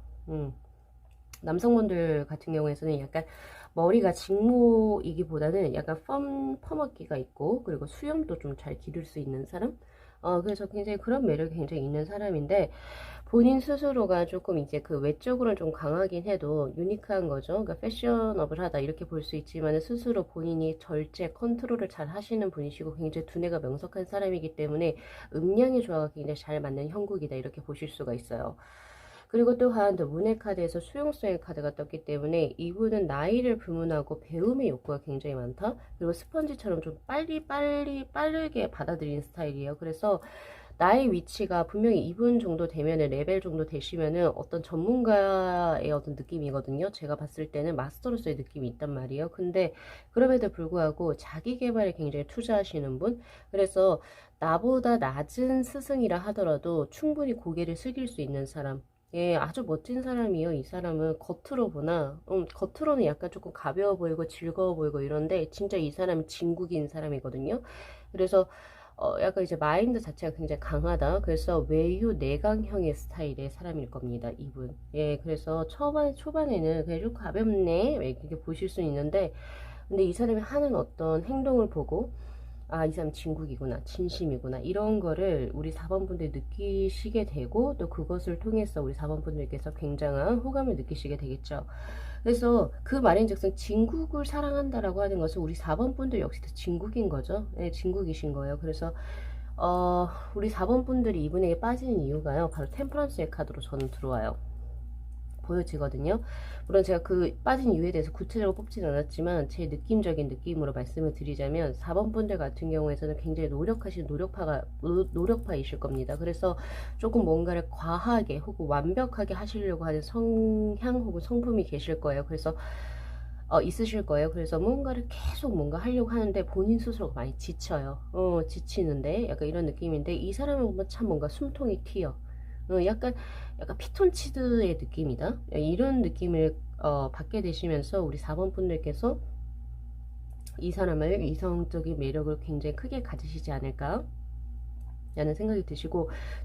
남성분들 같은 경우에는 약간 머리가 직모이기보다는 약간 퍼먹기가 있고 그리고 수염도 좀 잘 기를 수 있는 사람 그래서 굉장히 그런 매력이 굉장히 있는 사람인데 본인 스스로가 조금 이제 그 외적으로는 좀 강하긴 해도 유니크한 거죠. 그러니까 패셔너블하다 이렇게 볼 수 있지만 스스로 본인이 절제 컨트롤을 잘 하시는 분이시고 굉장히 두뇌가 명석한 사람이기 때문에 음양의 조화가 굉장히 잘 맞는 형국이다 이렇게 보실 수가 있어요. 그리고 또한 문의 카드에서 수용성의 카드가 떴기 때문에 이분은 나이를 불문하고 배움의 욕구가 굉장히 많다. 그리고 스펀지처럼 좀 빠르게 받아들이는 스타일이에요. 그래서 나의 위치가 분명히 이분 정도 되면은 레벨 정도 되시면은 어떤 전문가의 어떤 느낌이거든요. 제가 봤을 때는 마스터로서의 느낌이 있단 말이에요. 근데 그럼에도 불구하고 자기 개발에 굉장히 투자하시는 분. 그래서 나보다 낮은 스승이라 하더라도 충분히 고개를 숙일 수 있는 사람. 예, 아주 멋진 사람이요. 이 사람은 겉으로 보나, 겉으로는 약간 조금 가벼워 보이고 즐거워 보이고 이런데, 진짜 이 사람은 진국인 사람이거든요. 그래서, 약간 이제 마인드 자체가 굉장히 강하다. 그래서 외유 내강형의 스타일의 사람일 겁니다. 이분. 예, 그래서 초반에는 그냥 좀 가볍네. 이렇게 보실 수 있는데, 근데 이 사람이 하는 어떤 행동을 보고, 아, 이 사람 진국이구나, 진심이구나, 이런 거를 우리 4번 분들이 느끼시게 되고, 또 그것을 통해서 우리 4번 분들께서 굉장한 호감을 느끼시게 되겠죠. 그래서 그 말인즉슨 진국을 사랑한다라고 하는 것은 우리 4번 분들 역시도 진국인 거죠. 네, 진국이신 거예요. 그래서 우리 4번 분들이 이분에게 빠지는 이유가요, 바로 템퍼런스의 카드로 저는 들어와요. 보여지거든요. 물론 제가 그 빠진 이유에 대해서 구체적으로 뽑지는 않았지만 제 느낌적인 느낌으로 말씀을 드리자면 4번 분들 같은 경우에서는 굉장히 노력파이실 겁니다. 그래서 조금 뭔가를 과하게 혹은 완벽하게 하시려고 하는 성향 혹은 성품이 계실 거예요. 그래서 있으실 거예요. 그래서 뭔가를 계속 뭔가 하려고 하는데 본인 스스로가 많이 지쳐요. 지치는데 약간 이런 느낌인데, 이 사람을 보면 참 뭔가 숨통이 튀어. 약간 피톤치드의 느낌이다. 이런 느낌을 받게 되시면서 우리 4번 분들께서 이 사람을 이성적인 매력을 굉장히 크게 가지시지 않을까 라는 생각이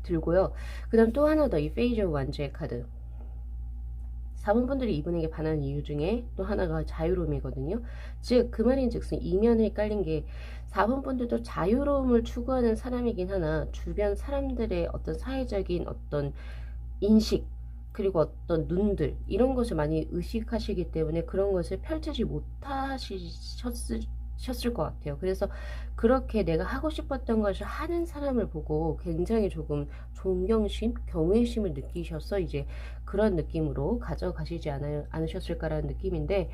들고요. 그 다음 또 하나 더, 이 페이저 완주의 카드. 4번 분들이 이분에게 반하는 이유 중에 또 하나가 자유로움이거든요. 즉, 그 말인즉슨 이면에 깔린 게 4번 분들도 자유로움을 추구하는 사람이긴 하나, 주변 사람들의 어떤 사회적인 어떤 인식, 그리고 어떤 눈들, 이런 것을 많이 의식하시기 때문에 그런 것을 펼치지 못하셨을 것 같아요. 그래서 그렇게 내가 하고 싶었던 것을 하는 사람을 보고 굉장히 조금 존경심, 경외심을 느끼셔서 이제 그런 느낌으로 가져가시지 않으셨을까라는 느낌인데,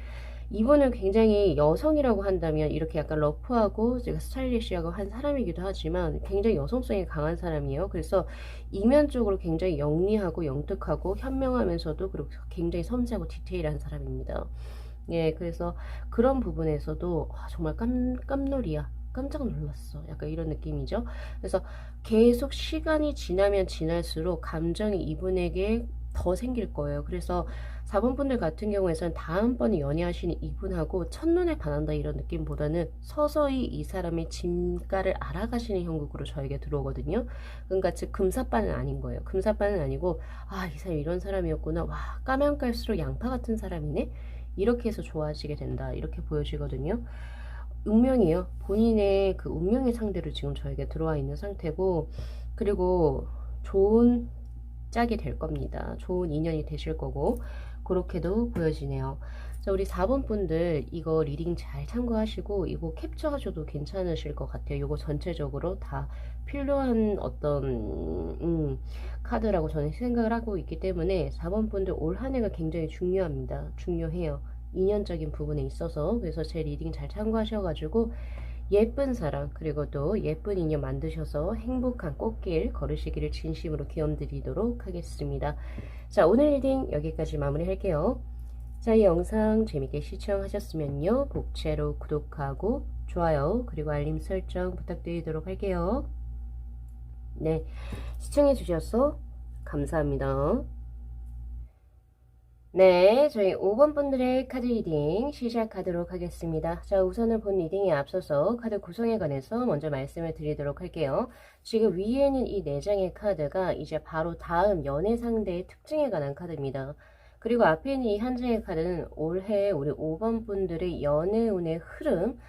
이분은 굉장히 여성이라고 한다면 이렇게 약간 러프하고 제가 스타일리시하고 한 사람이기도 하지만 굉장히 여성성이 강한 사람이에요. 그래서 이면적으로 굉장히 영리하고 영특하고 현명하면서도 그리고 굉장히 섬세하고 디테일한 사람입니다. 예, 그래서 그런 부분에서도 정말 깜놀이야, 깜짝 놀랐어, 약간 이런 느낌이죠. 그래서 계속 시간이 지나면 지날수록 감정이 이분에게 더 생길 거예요. 그래서 4번 분들 같은 경우에는 다음번에 연애하시는 이분하고 첫눈에 반한다 이런 느낌보다는 서서히 이 사람의 진가를 알아가시는 형국으로 저에게 들어오거든요. 그러니까 즉 금사빠는 아닌 거예요. 금사빠는 아니고, 아, 이 사람 이런 사람이었구나, 와, 까면 깔수록 양파 같은 사람이네, 이렇게 해서 좋아하시게 된다, 이렇게 보여지거든요. 운명이에요. 본인의 그 운명의 상대로 지금 저에게 들어와 있는 상태고, 그리고 좋은 짝이 될 겁니다. 좋은 인연이 되실 거고, 그렇게도 보여지네요. 자, 우리 4번 분들 이거 리딩 잘 참고하시고 이거 캡처하셔도 괜찮으실 것 같아요. 이거 전체적으로 다 필요한 어떤 카드라고 저는 생각을 하고 있기 때문에 4번 분들 올 한 해가 굉장히 중요합니다. 중요해요. 인연적인 부분에 있어서. 그래서 제 리딩 잘 참고하셔가지고 예쁜 사랑, 그리고 또 예쁜 인연 만드셔서 행복한 꽃길 걸으시기를 진심으로 기원드리도록 하겠습니다. 자, 오늘 리딩 여기까지 마무리할게요. 자, 이 영상 재밌게 시청하셨으면요, 복채로 구독하고 좋아요 그리고 알림 설정 부탁드리도록 할게요. 네, 시청해 주셔서 감사합니다. 네, 저희 5번 분들의 카드 리딩 시작하도록 하겠습니다. 자, 우선은 본 리딩에 앞서서 카드 구성에 관해서 먼저 말씀을 드리도록 할게요. 지금 위에는 이 4장의 카드가 이제 바로 다음 연애 상대의 특징에 관한 카드입니다. 그리고 앞에 있는 이 한 장의 카드는 올해 우리 5번 분들의 연애운의 흐름,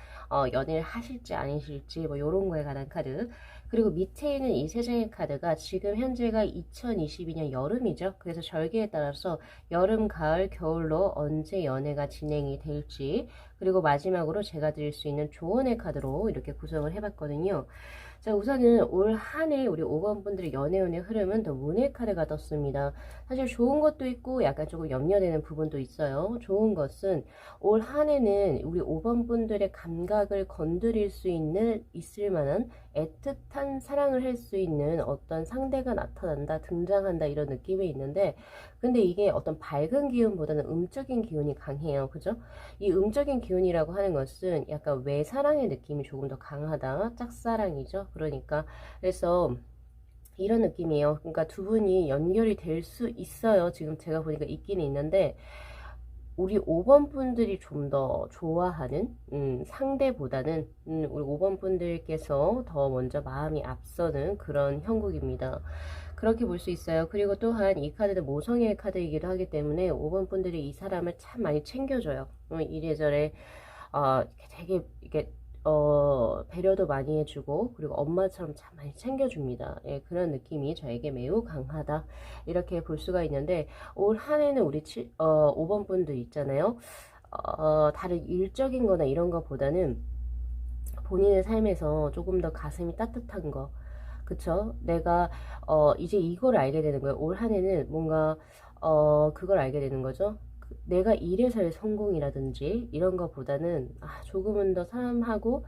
연애를 하실지 아니실지 뭐 이런 거에 관한 카드. 그리고 밑에 있는 이 3장의 카드가 지금 현재가 2022년 여름이죠. 그래서 절기에 따라서 여름, 가을, 겨울로 언제 연애가 진행이 될지, 그리고 마지막으로 제가 드릴 수 있는 조언의 카드로 이렇게 구성을 해봤거든요. 자, 우선은 올 한 해 우리 5번 분들의 연애운의 흐름은 더 문의 카드가 떴습니다. 사실 좋은 것도 있고 약간 조금 염려되는 부분도 있어요. 좋은 것은 올 한 해는 우리 5번 분들의 감각을 건드릴 수 있을 만한 애틋한 사랑을 할 수 있는 어떤 상대가 나타난다, 등장한다, 이런 느낌이 있는데, 근데 이게 어떤 밝은 기운보다는 음적인 기운이 강해요. 그죠? 이 음적인 기운이라고 하는 것은 약간 외사랑의 느낌이 조금 더 강하다. 짝사랑이죠. 그러니까 그래서 이런 느낌이에요. 그러니까 두 분이 연결이 될 수 있어요. 지금 제가 보니까 있기는 있는데, 우리 5번 분들이 좀 더 좋아하는 상대보다는 우리 5번 분들께서 더 먼저 마음이 앞서는 그런 형국입니다. 그렇게 볼 수 있어요. 그리고 또한 이 카드는 모성애의 카드이기도 하기 때문에 5번 분들이 이 사람을 참 많이 챙겨줘요. 이래저래 되게 이게 배려도 많이 해주고 그리고 엄마처럼 참 많이 챙겨줍니다. 예, 그런 느낌이 저에게 매우 강하다 이렇게 볼 수가 있는데 올 한 해는 우리 5번 분들 있잖아요. 다른 일적인 거나 이런 거보다는 본인의 삶에서 조금 더 가슴이 따뜻한 거 그쵸? 내가 이제 이걸 알게 되는 거예요. 올 한 해는 뭔가 그걸 알게 되는 거죠. 내가 일에서의 성공이라든지 이런 거보다는 조금은 더 사람하고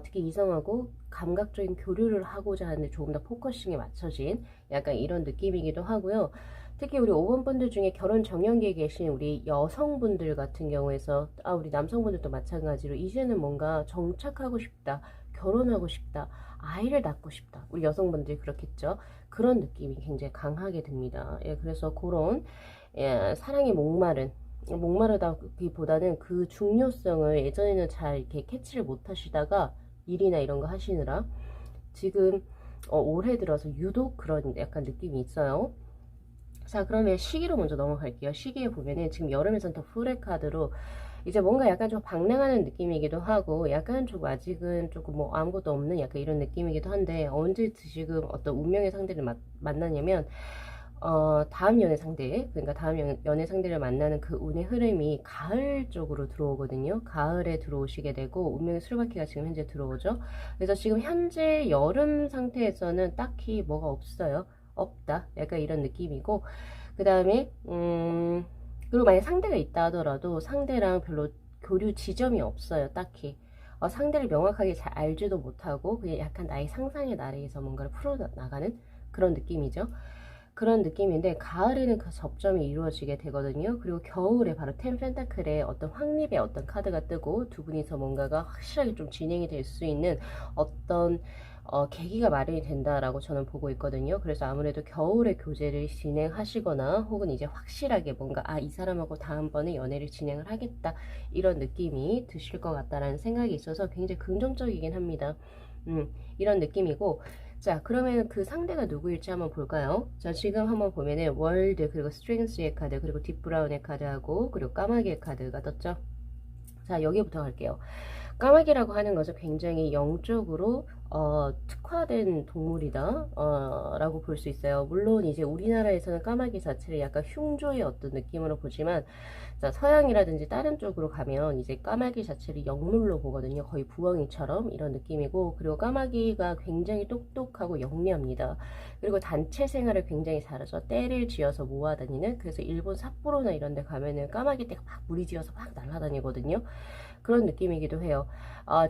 특히 이성하고 감각적인 교류를 하고자 하는데 조금 더 포커싱이 맞춰진 약간 이런 느낌이기도 하고요. 특히 우리 5번 분들 중에 결혼 정년기에 계신 우리 여성분들 같은 경우에서 우리 남성분들도 마찬가지로 이제는 뭔가 정착하고 싶다, 결혼하고 싶다, 아이를 낳고 싶다. 우리 여성분들이 그렇겠죠. 그런 느낌이 굉장히 강하게 듭니다. 예, 그래서 그런 사랑에 목마르다기보다는 그 중요성을 예전에는 잘 이렇게 캐치를 못 하시다가 일이나 이런 거 하시느라 지금 올해 들어서 유독 그런 약간 느낌이 있어요. 자, 그러면 시기로 먼저 넘어갈게요. 시기에 보면은 지금 여름의 산타 풀의 카드로 이제 뭔가 약간 좀 방랑하는 느낌이기도 하고 약간 좀 아직은 조금 뭐 아무것도 없는 약간 이런 느낌이기도 한데 언제 지금 어떤 운명의 상대를 만나냐면 다음 연애 상대, 그러니까 다음 연애 상대를 만나는 그 운의 흐름이 가을 쪽으로 들어오거든요. 가을에 들어오시게 되고, 운명의 술바퀴가 지금 현재 들어오죠. 그래서 지금 현재 여름 상태에서는 딱히 뭐가 없어요. 없다. 약간 이런 느낌이고, 그 다음에, 그리고 만약 상대가 있다 하더라도 상대랑 별로 교류 지점이 없어요. 딱히. 상대를 명확하게 잘 알지도 못하고, 그냥 약간 나의 상상의 나래에서 뭔가를 풀어나가는 그런 느낌이죠. 그런 느낌인데 가을에는 그 접점이 이루어지게 되거든요. 그리고 겨울에 바로 텐 펜타클의 어떤 확립의 어떤 카드가 뜨고 두 분이서 뭔가가 확실하게 좀 진행이 될 수 있는 어떤 계기가 마련이 된다라고 저는 보고 있거든요. 그래서 아무래도 겨울에 교제를 진행하시거나 혹은 이제 확실하게 뭔가 이 사람하고 다음번에 연애를 진행을 하겠다 이런 느낌이 드실 것 같다라는 생각이 있어서 굉장히 긍정적이긴 합니다. 이런 느낌이고 자, 그러면 그 상대가 누구일지 한번 볼까요? 자, 지금 한번 보면은 월드 그리고 스트렝스의 카드 그리고 딥브라운의 카드하고 그리고 까마귀의 카드가 떴죠. 자, 여기부터 갈게요. 까마귀라고 하는 것은 굉장히 영적으로 특화된 동물이다 라고 볼 수 있어요. 물론 이제 우리나라에서는 까마귀 자체를 약간 흉조의 어떤 느낌으로 보지만 자, 서양이라든지 다른 쪽으로 가면 이제 까마귀 자체를 영물로 보거든요. 거의 부엉이처럼 이런 느낌이고 그리고 까마귀가 굉장히 똑똑하고 영리합니다. 그리고 단체 생활을 굉장히 잘하죠. 떼를 지어서 모아다니는 그래서 일본 삿포로나 이런 데 가면은 까마귀 떼가 막 무리지어서 막 날아다니거든요. 그런 느낌이기도 해요.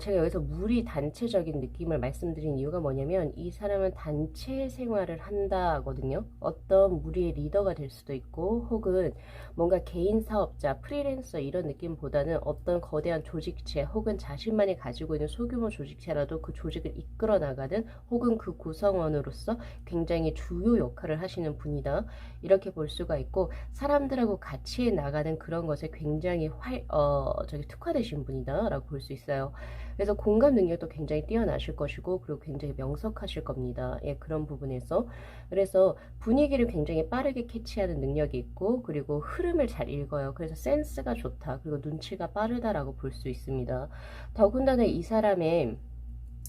제가 여기서 무리 단체적인 느낌을 말씀드린 이유가 뭐냐면 이 사람은 단체 생활을 한다거든요. 어떤 무리의 리더가 될 수도 있고 혹은 뭔가 개인 사업자, 프리랜서 이런 느낌보다는 어떤 거대한 조직체 혹은 자신만이 가지고 있는 소규모 조직체라도 그 조직을 이끌어 나가는 혹은 그 구성원으로서 굉장히 주요 역할을 하시는 분이다. 이렇게 볼 수가 있고 사람들하고 같이 나가는 그런 것에 굉장히 특화되신 분이다 라고 볼 수 있어요. 그래서 공감 능력도 굉장히 뛰어나실 것이고 그리고 굉장히 명석하실 겁니다. 예, 그런 부분에서 그래서 분위기를 굉장히 빠르게 캐치하는 능력이 있고 그리고 흐름을 잘 읽어요. 그래서 센스가 좋다. 그리고 눈치가 빠르다라고 볼 수 있습니다. 더군다나 이 사람의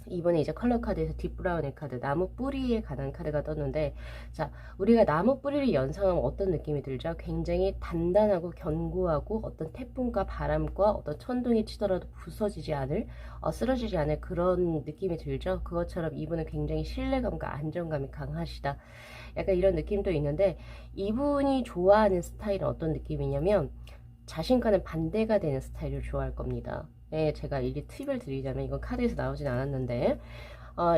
이번에 이제 컬러 카드에서 딥브라운의 카드 나무 뿌리에 관한 카드가 떴는데 자 우리가 나무 뿌리를 연상하면 어떤 느낌이 들죠? 굉장히 단단하고 견고하고 어떤 태풍과 바람과 어떤 천둥이 치더라도 부서지지 않을 쓰러지지 않을 그런 느낌이 들죠? 그것처럼 이분은 굉장히 신뢰감과 안정감이 강하시다. 약간 이런 느낌도 있는데 이분이 좋아하는 스타일은 어떤 느낌이냐면 자신과는 반대가 되는 스타일을 좋아할 겁니다. 네, 제가 이게 팁을 드리자면 이건 카드에서 나오진 않았는데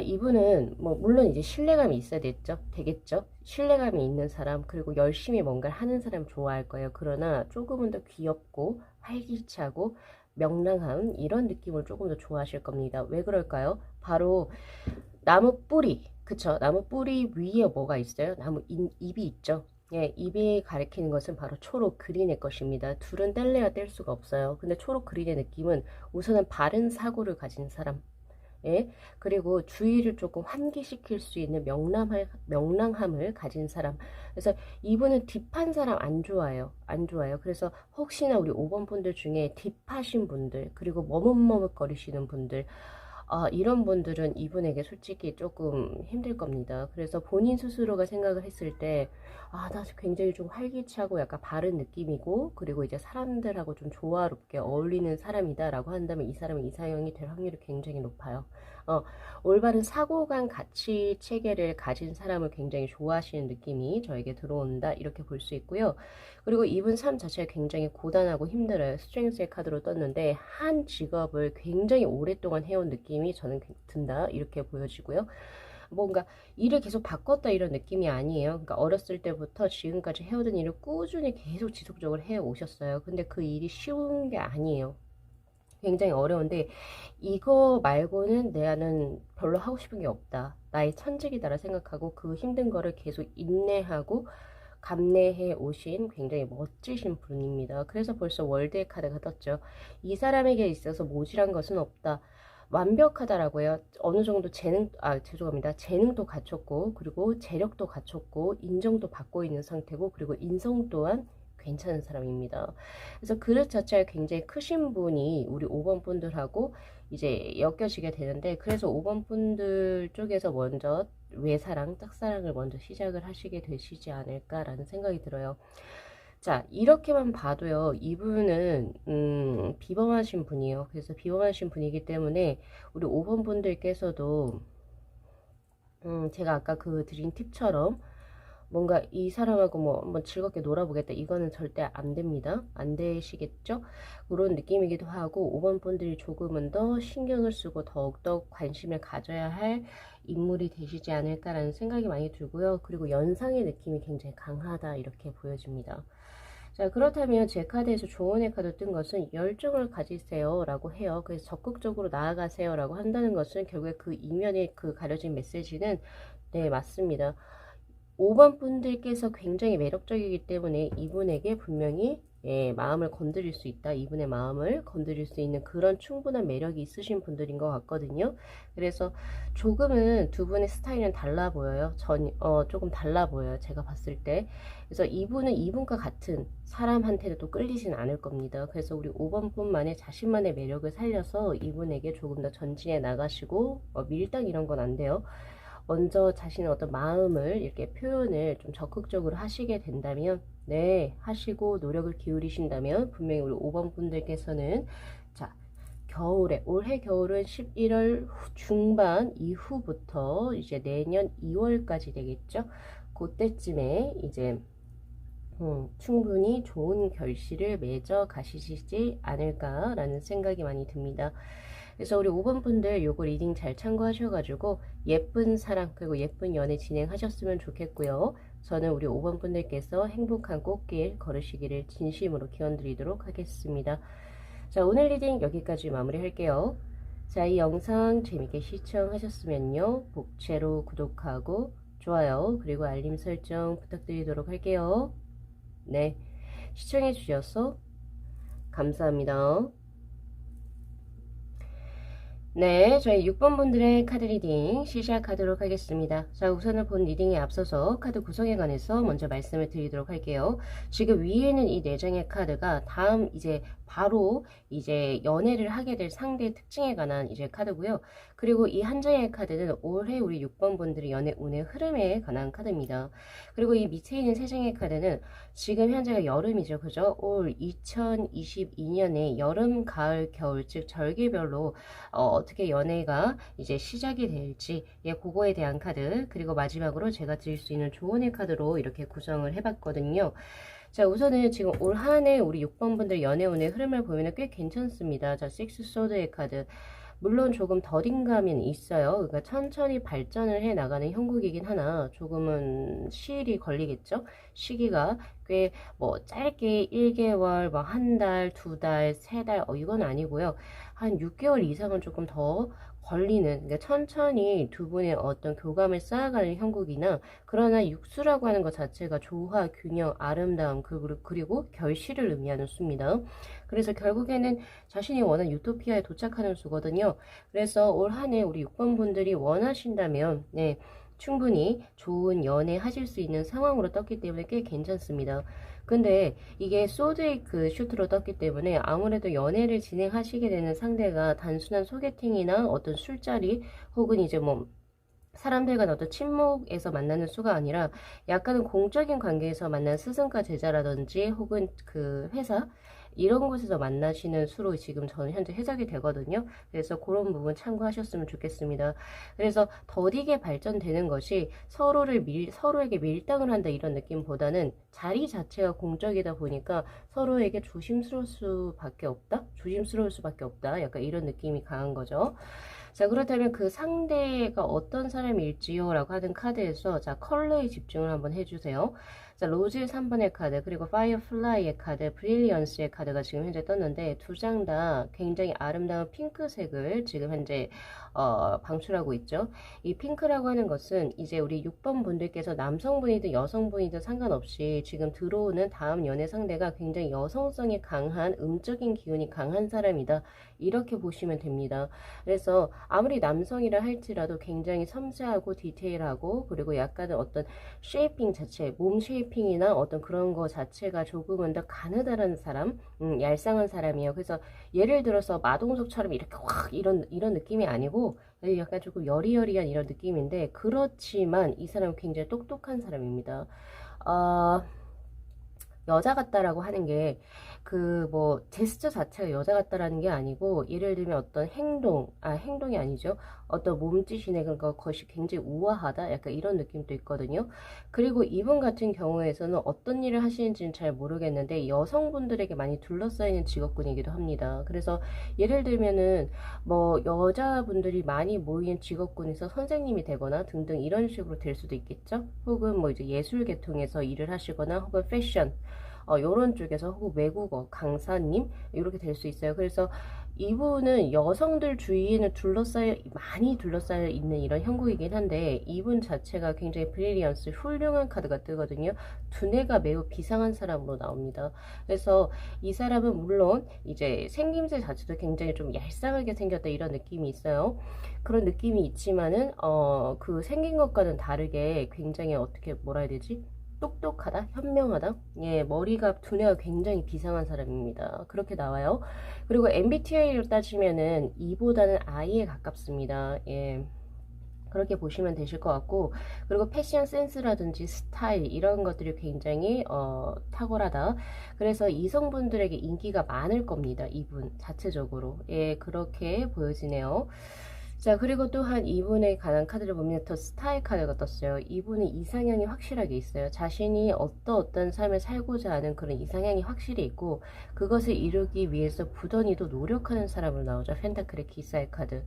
이분은 뭐 물론 이제 신뢰감이 있어야 되겠죠. 신뢰감이 있는 사람 그리고 열심히 뭔가를 하는 사람 좋아할 거예요. 그러나 조금은 더 귀엽고 활기차고 명랑한 이런 느낌을 조금 더 좋아하실 겁니다. 왜 그럴까요? 바로 나무 뿌리 그쵸? 나무 뿌리 위에 뭐가 있어요? 나무 잎이 있죠. 예, 입이 가리키는 것은 바로 초록 그린의 것입니다. 둘은 뗄래야 뗄 수가 없어요. 근데 초록 그린의 느낌은 우선은 바른 사고를 가진 사람, 예, 그리고 주의를 조금 환기시킬 수 있는 명랑함을 가진 사람. 그래서 이분은 딥한 사람 안 좋아해요. 안 좋아요. 그래서 혹시나 우리 5번 분들 중에 딥하신 분들, 그리고 머뭇머뭇거리시는 분들, 이런 분들은 이분에게 솔직히 조금 힘들 겁니다. 그래서 본인 스스로가 생각을 했을 때, 나 굉장히 좀 활기차고 약간 바른 느낌이고, 그리고 이제 사람들하고 좀 조화롭게 어울리는 사람이다라고 한다면 이 사람은 이상형이 될 확률이 굉장히 높아요. 올바른 사고관 가치 체계를 가진 사람을 굉장히 좋아하시는 느낌이 저에게 들어온다. 이렇게 볼 수 있고요. 그리고 이분 삶 자체가 굉장히 고단하고 힘들어요. 스트렝스의 카드로 떴는데 한 직업을 굉장히 오랫동안 해온 느낌이 저는 든다. 이렇게 보여지고요. 뭔가 일을 계속 바꿨다 이런 느낌이 아니에요. 그러니까 어렸을 때부터 지금까지 해오던 일을 꾸준히 계속 지속적으로 해 오셨어요. 근데 그 일이 쉬운 게 아니에요. 굉장히 어려운데 이거 말고는 나는 별로 하고 싶은 게 없다. 나의 천직이다라 생각하고 그 힘든 거를 계속 인내하고 감내해 오신 굉장히 멋지신 분입니다. 그래서 벌써 월드의 카드가 떴죠. 이 사람에게 있어서 모질한 것은 없다. 완벽하다라고요. 어느 정도 죄송합니다. 재능도 갖췄고, 그리고 재력도 갖췄고, 인정도 받고 있는 상태고, 그리고 인성 또한 괜찮은 사람입니다. 그래서 그릇 자체가 굉장히 크신 분이 우리 5번 분들하고 이제 엮여지게 되는데, 그래서 5번 분들 쪽에서 먼저 외사랑, 짝사랑을 먼저 시작을 하시게 되시지 않을까라는 생각이 들어요. 자, 이렇게만 봐도요, 이분은, 비범하신 분이에요. 그래서 비범하신 분이기 때문에, 우리 5번 분들께서도, 제가 아까 그 드린 팁처럼, 뭔가 이 사람하고 뭐 한번 즐겁게 놀아보겠다. 이거는 절대 안 됩니다. 안 되시겠죠? 그런 느낌이기도 하고, 5번 분들이 조금은 더 신경을 쓰고 더욱더 관심을 가져야 할 인물이 되시지 않을까라는 생각이 많이 들고요. 그리고 연상의 느낌이 굉장히 강하다. 이렇게 보여집니다. 자, 그렇다면 제 카드에서 조언의 카드 뜬 것은 열정을 가지세요 라고 해요. 그래서 적극적으로 나아가세요 라고 한다는 것은 결국에 그 이면에 그 가려진 메시지는 네, 맞습니다. 5번 분들께서 굉장히 매력적이기 때문에 이분에게 분명히 마음을 건드릴 수 있다. 이분의 마음을 건드릴 수 있는 그런 충분한 매력이 있으신 분들인 것 같거든요. 그래서 조금은 두 분의 스타일은 달라 보여요. 조금 달라 보여요. 제가 봤을 때. 그래서 이분은 이분과 같은 사람한테도 또 끌리진 않을 겁니다. 그래서 우리 5번 분만의 자신만의 매력을 살려서 이분에게 조금 더 전진해 나가시고, 밀당 이런 건 안 돼요. 먼저 자신의 어떤 마음을 이렇게 표현을 좀 적극적으로 하시게 된다면, 네, 하시고 노력을 기울이신다면, 분명히 우리 5번 분들께서는, 자, 올해 겨울은 11월 중반 이후부터 이제 내년 2월까지 되겠죠? 그때쯤에 이제, 충분히 좋은 결실을 맺어 가시지 않을까라는 생각이 많이 듭니다. 그래서 우리 5번 분들 요거 리딩 잘 참고하셔가지고 예쁜 사랑 그리고 예쁜 연애 진행하셨으면 좋겠고요. 저는 우리 5번 분들께서 행복한 꽃길 걸으시기를 진심으로 기원드리도록 하겠습니다. 자, 오늘 리딩 여기까지 마무리할게요. 자, 이 영상 재밌게 시청하셨으면요. 복채로 구독하고 좋아요 그리고 알림 설정 부탁드리도록 할게요. 네, 시청해 주셔서 감사합니다. 네, 저희 6번 분들의 카드 리딩 시작하도록 하겠습니다. 자, 우선은 본 리딩에 앞서서 카드 구성에 관해서 먼저 말씀을 드리도록 할게요. 지금 위에는 이 4장의 카드가 다음 이제 바로 이제 연애를 하게 될 상대의 특징에 관한 이제 카드고요. 그리고 이 한 장의 카드는 올해 우리 6번 분들의 연애 운의 흐름에 관한 카드입니다. 그리고 이 밑에 있는 3장의 카드는 지금 현재가 여름이죠. 그죠? 올 2022년에 여름, 가을, 겨울 즉 절기별로 어떻게 연애가 이제 시작이 될지 그거에 대한 카드 그리고 마지막으로 제가 드릴 수 있는 조언의 카드로 이렇게 구성을 해봤거든요. 자, 우선은 지금 올 한 해 우리 6번 분들 연애운의 흐름을 보면 꽤 괜찮습니다. 자, 식스 소드의 카드. 물론 조금 더딘 감은 있어요. 그러니까 천천히 발전을 해 나가는 형국이긴 하나 조금은 시일이 걸리겠죠. 시기가 꽤 뭐 짧게 1개월, 뭐 한 달, 2달, 3달 이건 아니고요. 한 6개월 이상은 조금 더 걸리는, 그러니까 천천히 두 분의 어떤 교감을 쌓아가는 형국이나, 그러나 육수라고 하는 것 자체가 조화, 균형, 아름다움, 그리고 결실을 의미하는 수입니다. 그래서 결국에는 자신이 원하는 유토피아에 도착하는 수거든요. 그래서 올 한 해 우리 6번 분들이 원하신다면, 충분히 좋은 연애 하실 수 있는 상황으로 떴기 때문에 꽤 괜찮습니다. 근데 이게 소드의 그 슈트로 떴기 때문에 아무래도 연애를 진행하시게 되는 상대가 단순한 소개팅이나 어떤 술자리 혹은 이제 뭐 사람들과 어떤 친목에서 만나는 수가 아니라 약간은 공적인 관계에서 만난 스승과 제자라든지 혹은 그 회사 이런 곳에서 만나시는 수로 지금 저는 현재 해석이 되거든요. 그래서 그런 부분 참고하셨으면 좋겠습니다. 그래서 더디게 발전되는 것이 서로에게 밀당을 한다 이런 느낌보다는 자리 자체가 공적이다 보니까 서로에게 조심스러울 수밖에 없다? 조심스러울 수밖에 없다. 약간 이런 느낌이 강한 거죠. 자, 그렇다면 그 상대가 어떤 사람일지요? 라고 하는 카드에서 자, 컬러에 집중을 한번 해주세요. 자, 로즈 3번의 카드, 그리고 파이어플라이의 카드, 브릴리언스의 카드가 지금 현재 떴는데 두 장 다 굉장히 아름다운 핑크색을 지금 현재 방출하고 있죠. 이 핑크라고 하는 것은 이제 우리 6번 분들께서 남성분이든 여성분이든 상관없이 지금 들어오는 다음 연애 상대가 굉장히 여성성이 강한 음적인 기운이 강한 사람이다. 이렇게 보시면 됩니다. 그래서 아무리 남성이라 할지라도 굉장히 섬세하고 디테일하고 그리고 약간은 어떤 쉐이핑 자체, 몸 쉐이핑이나 어떤 그런 거 자체가 조금은 더 가느다란 사람, 얄쌍한 사람이에요. 그래서 예를 들어서 마동석처럼 이렇게 확 이런 느낌이 아니고 약간 조금 여리여리한 이런 느낌인데 그렇지만 이 사람은 굉장히 똑똑한 사람입니다. 여자 같다라고 하는 게 그 뭐 제스처 자체가 여자 같다라는 게 아니고 예를 들면 어떤 행동이 아니죠. 어떤 몸짓이나 그런 것이 굉장히 우아하다 약간 이런 느낌도 있거든요. 그리고 이분 같은 경우에서는 어떤 일을 하시는지는 잘 모르겠는데 여성분들에게 많이 둘러싸이는 직업군이기도 합니다. 그래서 예를 들면은 뭐 여자분들이 많이 모이는 직업군에서 선생님이 되거나 등등 이런 식으로 될 수도 있겠죠. 혹은 뭐 이제 예술 계통에서 일을 하시거나 혹은 패션 요런 쪽에서 혹은 외국어 강사님 이렇게 될 수 있어요. 그래서 이분은 여성들 주위에는 많이 둘러싸여 있는 이런 형국이긴 한데 이분 자체가 굉장히 브릴리언스 훌륭한 카드가 뜨거든요. 두뇌가 매우 비상한 사람으로 나옵니다. 그래서 이 사람은 물론 이제 생김새 자체도 굉장히 좀 얄쌍하게 생겼다 이런 느낌이 있어요. 그런 느낌이 있지만은 그 생긴 것과는 다르게 굉장히 어떻게 뭐라 해야 되지? 똑똑하다, 현명하다. 예, 머리가 두뇌가 굉장히 비상한 사람입니다. 그렇게 나와요. 그리고 MBTI로 따지면은 E보다는 I에 가깝습니다. 예. 그렇게 보시면 되실 것 같고 그리고 패션 센스라든지 스타일 이런 것들이 굉장히 탁월하다. 그래서 이성분들에게 인기가 많을 겁니다. 이분 자체적으로. 예, 그렇게 보여지네요. 자, 그리고 또한 이분에 관한 카드를 보면 더 스타일 카드가 떴어요. 이분은 이상향이 확실하게 있어요. 자신이 어떤 삶을 살고자 하는 그런 이상향이 확실히 있고 그것을 이루기 위해서 부단히도 노력하는 사람으로 나오죠. 펜타클의 기사의 카드.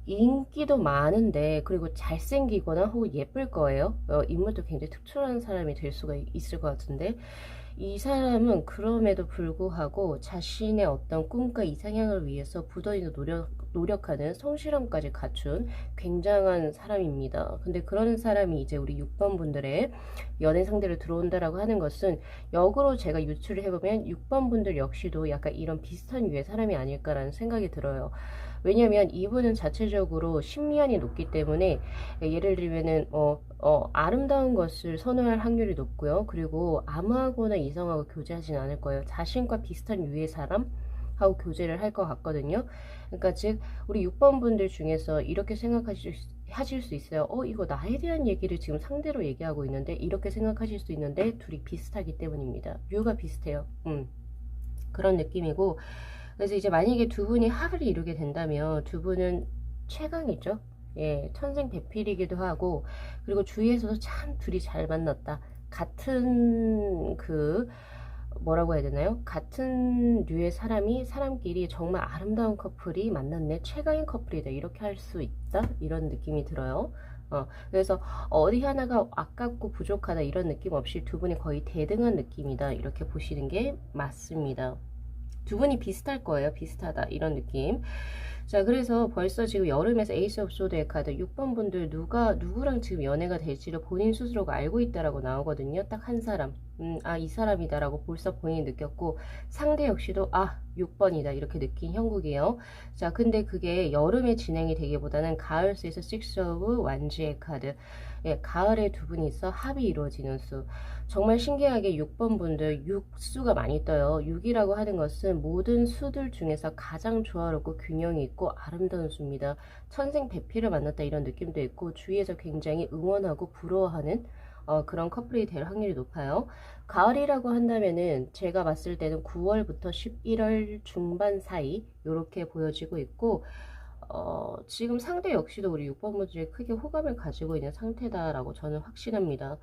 인기도 많은데 그리고 잘생기거나 혹은 예쁠 거예요. 인물도 굉장히 특출한 사람이 될 수가 있을 것 같은데 이 사람은 그럼에도 불구하고 자신의 어떤 꿈과 이상향을 위해서 부단히 노력하는 성실함까지 갖춘 굉장한 사람입니다. 근데 그런 사람이 이제 우리 6번 분들의 연애 상대로 들어온다라고 하는 것은 역으로 제가 유추를 해보면 6번 분들 역시도 약간 이런 비슷한 유의 사람이 아닐까라는 생각이 들어요. 왜냐면 이분은 자체적으로 심리안이 높기 때문에 예를 들면은 아름다운 것을 선호할 확률이 높고요. 그리고 아무하고나 이성하고 교제하진 않을 거예요. 자신과 비슷한 유의 사람하고 교제를 할 것 같거든요. 그러니까 즉 우리 6번 분들 중에서 이렇게 하실 수 있어요. 이거 나에 대한 얘기를 지금 상대로 얘기하고 있는데 이렇게 생각하실 수 있는데 둘이 비슷하기 때문입니다. 류가 비슷해요. 그런 느낌이고 그래서 이제 만약에 두 분이 합을 이루게 된다면 두 분은 최강이죠. 예, 천생배필이기도 하고 그리고 주위에서도 참 둘이 잘 만났다. 같은 뭐라고 해야 되나요? 같은 류의 사람끼리 정말 아름다운 커플이 만났네. 최강의 커플이다. 이렇게 할 수 있다. 이런 느낌이 들어요. 그래서 어디 하나가 아깝고 부족하다 이런 느낌 없이 두 분이 거의 대등한 느낌이다. 이렇게 보시는 게 맞습니다. 두 분이 비슷할 거예요. 비슷하다. 이런 느낌. 자, 그래서 벌써 지금 여름에서 에이스 오브 소드의 카드 6번 분들 누구랑 지금 연애가 될지를 본인 스스로가 알고 있다라고 나오거든요. 딱 한 사람. 이 사람이다라고 벌써 본인이 느꼈고, 상대 역시도 6번이다 이렇게 느낀 형국이에요. 자, 근데 그게 여름에 진행이 되기보다는 가을 수에서 6 오브 완지의 카드. 예, 가을에 두 분이 있어 합이 이루어지는 수. 정말 신기하게 6번 분들 6수가 많이 떠요. 6이라고 하는 것은 모든 수들 중에서 가장 조화롭고 균형이 있고 아름다운 수입니다. 천생배필을 만났다 이런 느낌도 있고 주위에서 굉장히 응원하고 부러워하는 그런 커플이 될 확률이 높아요. 가을이라고 한다면은 제가 봤을 때는 9월부터 11월 중반 사이 이렇게 보여지고 있고 지금 상대 역시도 우리 6번 분들이 크게 호감을 가지고 있는 상태다라고 저는 확신합니다.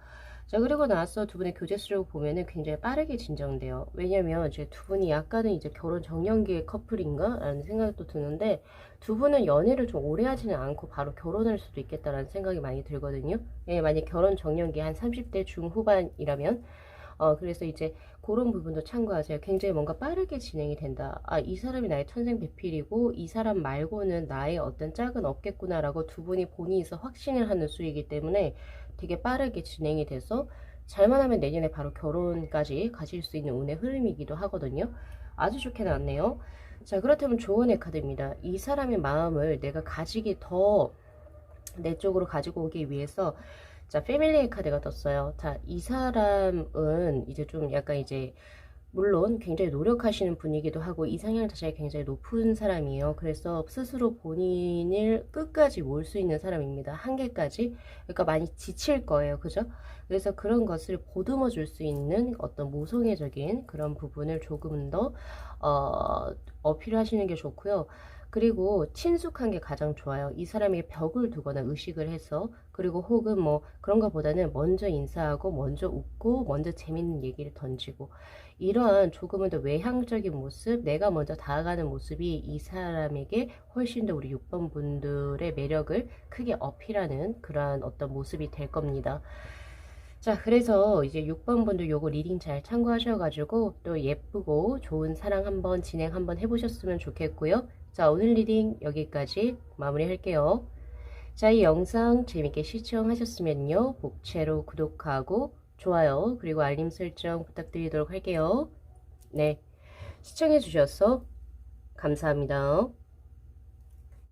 자, 그리고 나서 두 분의 교제 수를 보면은 굉장히 빠르게 진정돼요. 왜냐면 이제 두 분이 약간은 이제 결혼 정년기의 커플인가? 라는 생각도 드는데, 두 분은 연애를 좀 오래 하지는 않고 바로 결혼할 수도 있겠다라는 생각이 많이 들거든요. 예, 만약 결혼 정년기 한 30대 중후반이라면, 그래서 이제 그런 부분도 참고하세요. 굉장히 뭔가 빠르게 진행이 된다. 이 사람이 나의 천생배필이고 이 사람 말고는 나의 어떤 짝은 없겠구나라고 두 분이 본인이서 확신을 하는 수이기 때문에 되게 빠르게 진행이 돼서 잘만 하면 내년에 바로 결혼까지 가실 수 있는 운의 흐름이기도 하거든요. 아주 좋게 나왔네요. 자, 그렇다면 조언의 카드입니다. 이 사람의 마음을 내가 가지기 더 내 쪽으로 가지고 오기 위해서 자, 패밀리의 카드가 떴어요. 자, 이 사람은 이제 좀 약간 이제 물론 굉장히 노력하시는 분이기도 하고 이상향 자체가 굉장히 높은 사람이에요. 그래서 스스로 본인을 끝까지 몰 수 있는 사람입니다. 한계까지. 그러니까 많이 지칠 거예요. 그죠? 그래서 그런 것을 보듬어 줄 수 있는 어떤 모성애적인 그런 부분을 조금 더 어필하시는 게 좋고요. 그리고 친숙한 게 가장 좋아요. 이 사람에게 벽을 두거나 의식을 해서 그리고 혹은 뭐 그런 것보다는 먼저 인사하고 먼저 웃고 먼저 재밌는 얘기를 던지고 이러한 조금은 더 외향적인 모습, 내가 먼저 다가가는 모습이 이 사람에게 훨씬 더 우리 6번 분들의 매력을 크게 어필하는 그러한 어떤 모습이 될 겁니다. 자, 그래서 이제 6번 분들 요거 리딩 잘 참고하셔가지고 또 예쁘고 좋은 사랑 한번 진행 한번 해보셨으면 좋겠고요. 자, 오늘 리딩 여기까지 마무리할게요. 자, 이 영상 재밌게 시청하셨으면요. 복채로 구독하고 좋아요 그리고 알림 설정 부탁드리도록 할게요. 네, 시청해 주셔서 감사합니다.